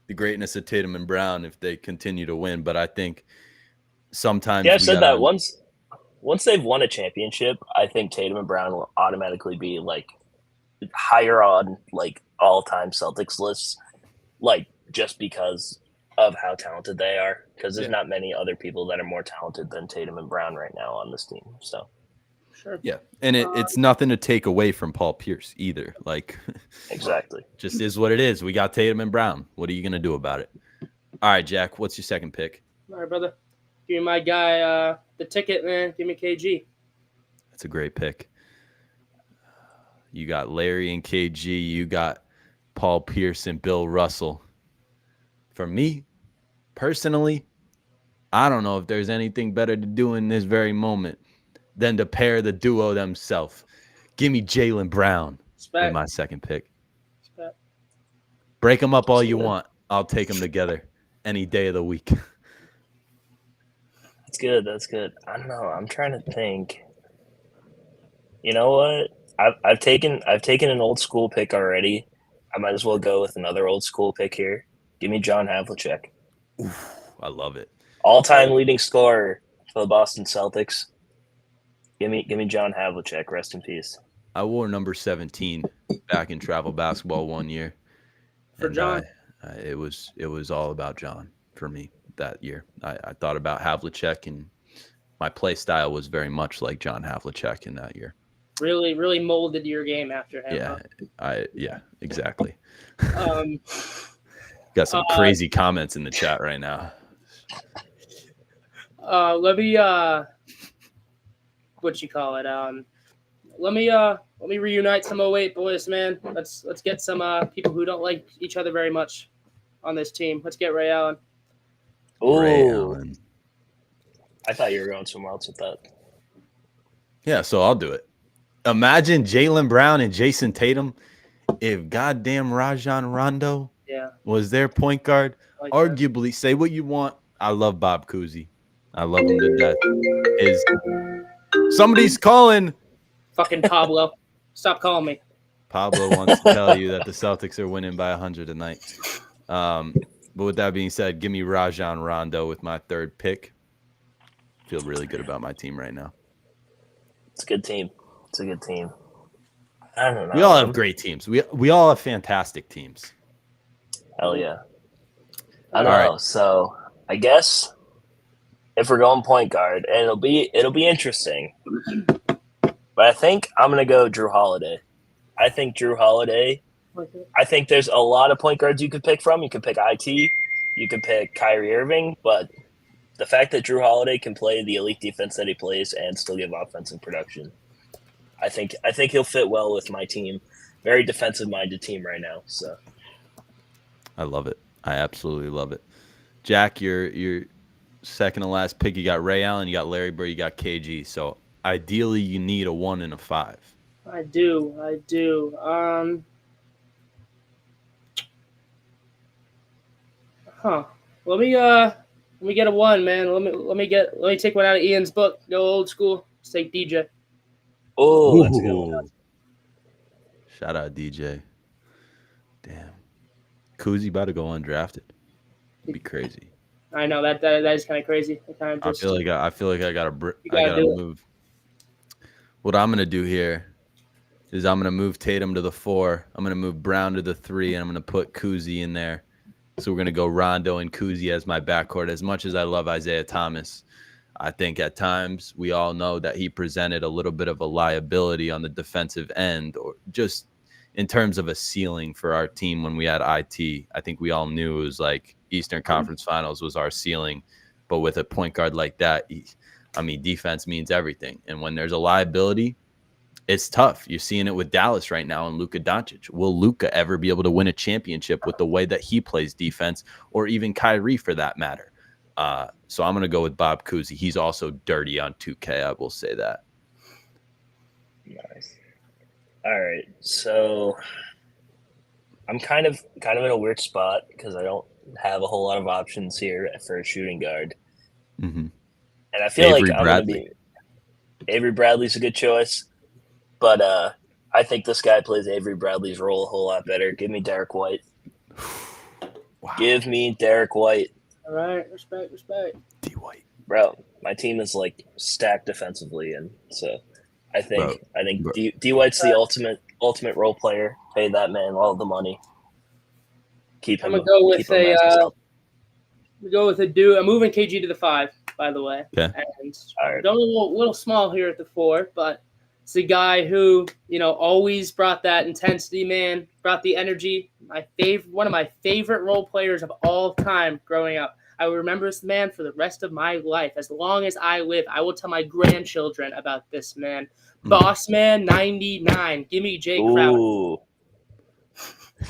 the greatness of Tatum and Brown if they continue to win, but I think sometimes Yeah, I've we said gotta- that once they've won a championship, I think Tatum and Brown will automatically be like higher on like all-time Celtics lists, like just because of how talented they are. Because there's Yeah. not many other people that are more talented than Tatum and Brown right now on this team. So sure. Yeah, and it's nothing to take away from Paul Pierce either. Like, exactly. just is what it is. We got Tatum and Brown. What are you gonna do about it? All right, Jack. What's your second pick? All right, brother. Give me my guy the ticket, man. Give me KG. That's a great pick. You got Larry and KG. You got Paul Pierce and Bill Russell. For me, personally, I don't know if there's anything better to do in this very moment than to pair the duo themselves. Give me Jaylen Brown with Respect. my second pick. Respect. Break them up all you want. I'll take them together any day of the week. That's good. That's good. I don't know. I'm trying to think. You know what? I've taken an old school pick already. I might as well go with another old school pick here. Give me John Havlicek, I love it. all-time leading scorer for the Boston Celtics. Give me John Havlicek. Rest in peace. I wore number 17 back in travel basketball one year. For And, John. It was all about John for me that year. I thought about Havlicek, and my play style was very much like John Havlicek in that year. Really, really molded your game after him. Yeah, huh? Exactly. Um, Got some crazy comments in the chat right now. Let me what you call it? Let me reunite some 08 boys, man. Let's get some people who don't like each other very much on this team. Let's get Ray Allen. Ooh, Ray Allen. I thought you were going somewhere else with that. Yeah, so I'll do it. Imagine Jaylen Brown and Jason Tatum if goddamn Rajon Rondo was their point guard. Like arguably, say what you want. I love Bob Cousy. I love him to death. Somebody's calling. Fucking Pablo. Stop calling me. Pablo wants to tell you that the Celtics are winning by 100 tonight. But with that being said, give me Rajon Rondo with my third pick. Feel really good about my team right now. It's a good team. It's a good team. I don't know. We all have great teams. We all have fantastic teams. Hell yeah. I don't know. Right. So I guess if we're going point guard, and it'll be interesting. But I think I'm gonna go Drew Holiday. I think Drew Holiday. I think there's a lot of point guards you could pick from. You could pick IT. You could pick Kyrie Irving. But the fact that Drew Holiday can play the elite defense that he plays and still give offensive production, I think he'll fit well with my team. Very defensive-minded team right now. So I love it. I absolutely love it. Jack, your second to last pick. You got Ray Allen. You got Larry Bird. You got KG. So ideally, you need a 1 and a 5. I do. Let me get a 1, man. Let me take one out of Ian's book. Go old school. Let's take DJ. Oh, that's a good one. Shout out DJ. Damn. Cousy about to go undrafted. It'd be crazy. I know that is kind of crazy. I feel like I gotta move. What I'm gonna do here is I'm gonna move Tatum to the 4. I'm gonna move Brown to the 3, and I'm gonna put Cousy in there. So we're gonna go Rondo and Cousy as my backcourt. As much as I love Isaiah Thomas, I think at times we all know that he presented a little bit of a liability on the defensive end, or just in terms of a ceiling for our team when we had IT. I think we all knew it was like Eastern Conference Finals was our ceiling. But with a point guard like that, defense means everything. And when there's a liability, it's tough. You're seeing it with Dallas right now and Luka Doncic. Will Luka ever be able to win a championship with the way that he plays defense, or even Kyrie for that matter? So I'm going to go with Bob Cousy. He's also dirty on 2K. I will say that. Nice. All right. So I'm kind of in a weird spot because I don't have a whole lot of options here for a shooting guard. Mm-hmm. And I feel like I'm going to be Avery Bradley's a good choice. But I think this guy plays Avery Bradley's role a whole lot better. Give me Derek White. Wow. Give me Derek White. All right, respect. D White, bro. My team is like stacked defensively, and so I think D White's the ultimate role player. Pay that man all the money. Keep him. I'm gonna go with a dude. I'm moving KG to the 5, by the way. Okay. And going a little small here at the 4, but it's a guy who, always brought that intensity, man, brought the energy. One of my favorite role players of all time growing up. I will remember this man for the rest of my life. As long as I live, I will tell my grandchildren about this man. Boss Man 99. Give me Jay Crowder.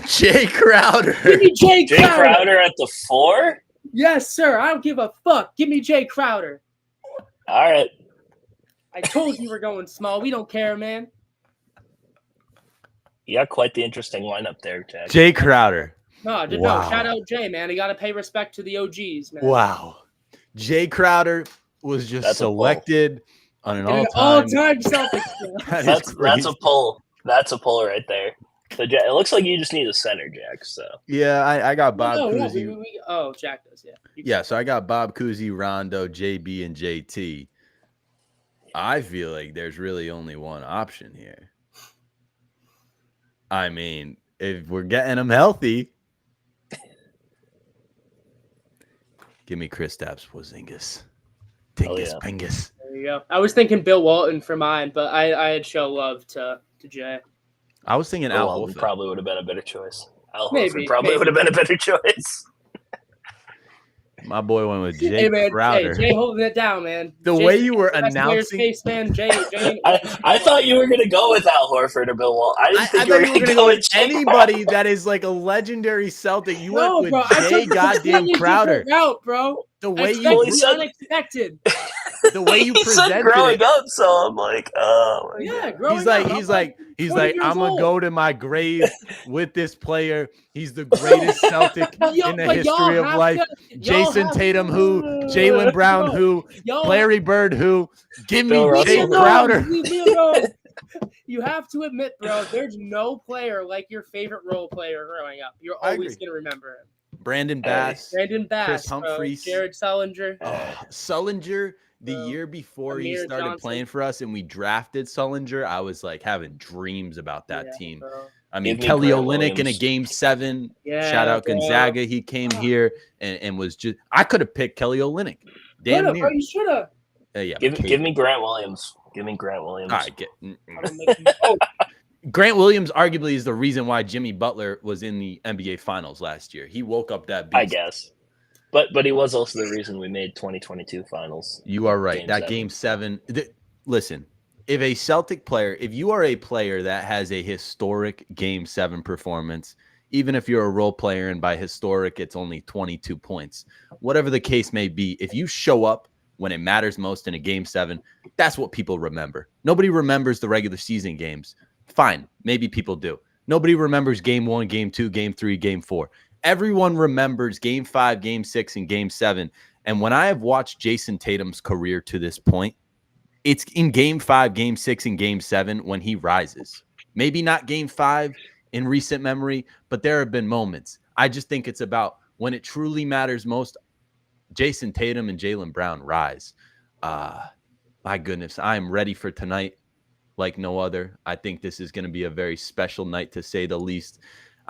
Jay Crowder. Give me Jay Crowder. Jay Crowder at the 4? Yes, sir. I don't give a fuck. Give me Jay Crowder. All right. I told you we're going small. We don't care, man. You got quite the interesting lineup there, Jack. Jay Crowder. No, shout out Jay, man. You got to pay respect to the OGs, man. Wow. Jay Crowder was just selected on an all-time Celtics. That's a pull. That's a pull right there. So Jack, it looks like you just need a center, Jack. So yeah, I got Bob Cousy. Jack does, yeah. Yeah, so I got Bob Cousy, Rondo, JB, and JT. I feel like there's really only one option here. I mean, if we're getting them healthy, Give me Kristaps Porzingis. Oh, Dingus yeah. Pingus. There you go. I was thinking Bill Walton for mine, but I had show love to Jay. I was thinking Al Walton Horford. probably would have been a better choice. Al Maybe, Horford probably would have been a better choice. My boy went with Jay Hey man, Crowder. Jay holding it down, man. The Jay, way you were best player's announcing, case, man. Jay. I thought you were going to go with Al Horford or Bill Walton. I didn't I think thought you were going to go with Jay anybody Crowder. that is like a legendary Celtic. You No, went with bro. I Jay took a goddamn completely Crowder. different route, bro. The way I you expected said- the unexpected. the way you He said presented growing it. up, so I'm like, oh my Yeah, God. growing He's like, up, he's I'm like, he's 20 like, years I'm gonna old. go to my grave with this player. He's the greatest Celtic Yo, in the but y'all history of have life. to- Jason y'all Tatum, have who? to- Jalen Brown, Yo, who? y'all Larry Bird, who? Give Bill me Russell, Jay who? Crowder. Leave me alone. You have to admit, bro, there's no player like your favorite role player growing up. You're I always agree. gonna remember him. Brandon Bass, Brandon Bass, Chris bro. Humphries. Jared Sullinger. Sullinger. The Bro, year before he Amir started Johnson. playing for us and we drafted Sullinger, I was like having dreams about that Yeah, team. bro. I mean, Give me Kelly Grant Olynyk in a Williams. game 7. Yeah, Shout out bro. Gonzaga. He came here and was just. I could have picked Kelly Olynyk. Damn Bro, near. you should have. Yeah, Give me Grant Williams. Give me Grant Williams. All right, get. Oh, Grant Williams arguably is the reason why Jimmy Butler was in the NBA Finals last year. He woke up that beast. I guess. But he was also the reason we made 2022 finals. You are right. Game that 7. game 7. Listen, if a Celtic player, if you are a player that has a historic game 7 performance, even if you're a role player and by historic it's only 22 points, whatever the case may be, if you show up when it matters most in a game 7, that's what people remember. Nobody remembers the regular season games. Fine, maybe people do. Nobody remembers game 1, game 2, game 3, game 4. Everyone remembers game 5, game 6, and game 7. And when I have watched Jason Tatum's career to this point, it's in game 5, game 6, and game 7 when he rises. Maybe not game 5 in recent memory, but there have been moments. I just think it's about when it truly matters most, Jason Tatum and Jaylen Brown rise. My goodness, I am ready for tonight like no other. I think this is going to be a very special night, to say the least.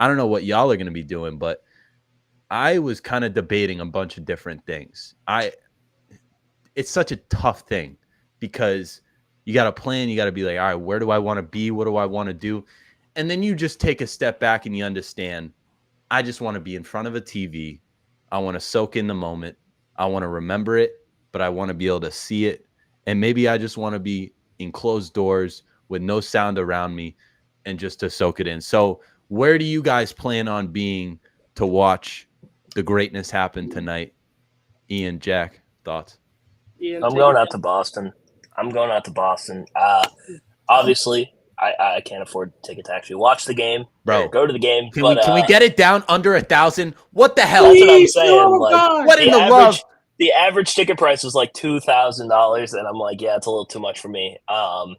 I don't know what y'all are going to be doing, but I was kind of debating a bunch of different things. It's such a tough thing because you got to plan. You got to be like, all right, where do I want to be? What do I want to do? And then you just take a step back and you understand, I just want to be in front of a TV. I want to soak in the moment. I want to remember it, but I want to be able to see it. And maybe I just want to be in closed doors with no sound around me and just to soak it in. So where do you guys plan on being to watch the greatness happen tonight? Ian, Jack, thoughts? Ian, I'm going out to Boston. Obviously, I can't afford a ticket to actually watch the game. Bro, or go to the game. Can we get it down under 1,000? What the hell? That's what I'm Please, saying. oh, Like, God. What in the love? The average ticket price was like $2,000, and I'm like, yeah, it's a little too much for me. So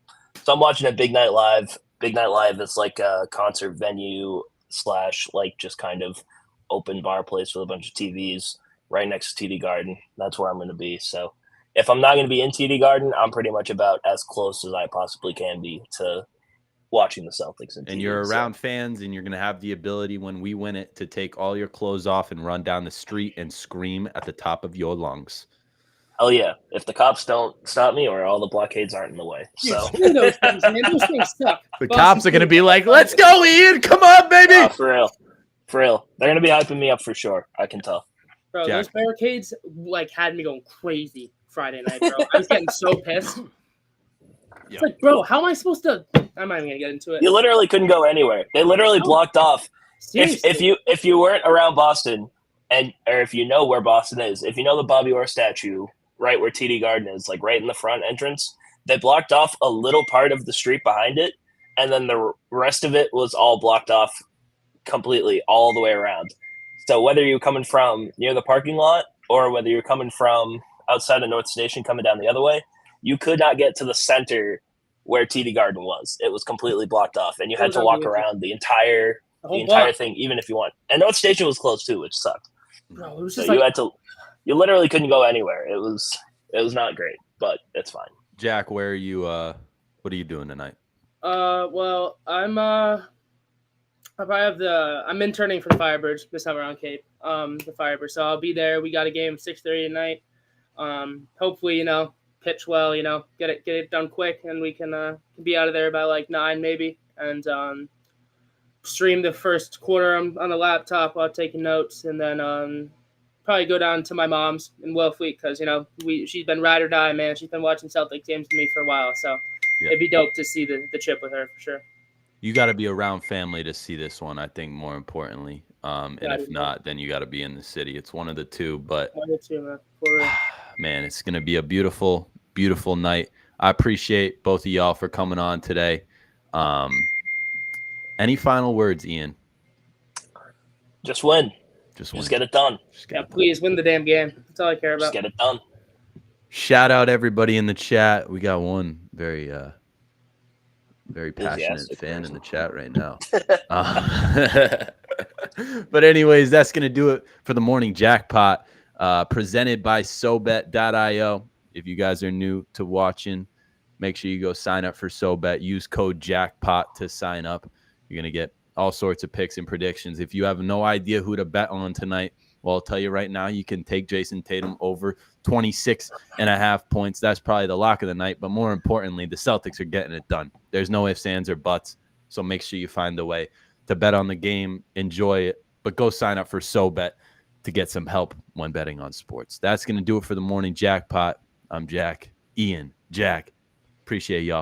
I'm watching a Big Night Live. Big Night Live is like a concert venue / like just kind of open bar place with a bunch of TVs right next to TD Garden. That's where I'm going to be. So if I'm not going to be in TD Garden, I'm pretty much about as close as I possibly can be to watching the Celtics. And you're around fans, and you're going to have the ability when we win it to take all your clothes off and run down the street and scream at the top of your lungs. Hell yeah. If the cops don't stop me or all the blockades aren't in the way. So Dude, those things, man. Those things suck. The cops are going to be like, let's go, Ian. Come on, baby. Oh, for real. For real. They're going to be hyping me up for sure. I can tell. Bro, Jack. those barricades like had me going crazy Friday night, bro. I was getting so pissed. It's like, bro, how am I supposed to? I'm not even gonna get into it. You literally couldn't go anywhere. They literally blocked off. Seriously. If you weren't around Boston, or if you know where Boston is, if you know the Bobby Orr statue right where TD Garden is, like right in the front entrance, they blocked off a little part of the street behind it, and then the rest of it was all blocked off completely all the way around. So whether you're coming from near the parking lot or whether you're coming from outside of North Station coming down the other way, you could not get to the center where TD Garden was. It was completely blocked off, and you had to walk around the entire thing, even if you want. And North Station was closed too, which sucked. Bro, it was So just you literally couldn't go anywhere. It was not great, but it's fine. Jack, where are you? What are you doing tonight? Well, I'm I probably have I'm interning for the Firebirds this summer on Cape. The Firebirds, so I'll be there. We got a game 6:30 tonight. Hopefully, pitch well. Get it done quick, and we can be out of there by like 9 maybe, and stream the first quarter on the laptop while taking notes, and then probably go down to my mom's in Wellfleet because she's been ride or die, man. She's been watching Celtic games with me for a while, so it'd be dope to see the chip with her for sure. You got to be around family to see this one, I think, more importantly. And if not, then you got to be in the city. It's one of the two. But One of the two, man. For real. Man, it's going to be a beautiful, beautiful night. I appreciate both of y'all for coming on today. Any final words, Ian? Just win. Just win. Just get it done. Please win the damn game. That's all I care about. Just get it done. Shout out everybody in the chat. We got one very passionate fan in the chat right now. But anyways, that's going to do it for the morning jackpot presented by SoBet.io. If you guys are new to watching, make sure you go sign up for SoBet. Use code jackpot to sign up. You're going to get all sorts of picks and predictions. If you have no idea who to bet on tonight, well, I'll tell you right now, you can take Jason Tatum over 26.5 points. That's probably the lock of the night. But more importantly, the Celtics are getting it done. There's no ifs, ands, or buts. So make sure you find a way to bet on the game, enjoy it, but go sign up for SoBet to get some help when betting on sports. That's going to do it for the morning jackpot. I'm Jack, Ian, Jack. Appreciate y'all.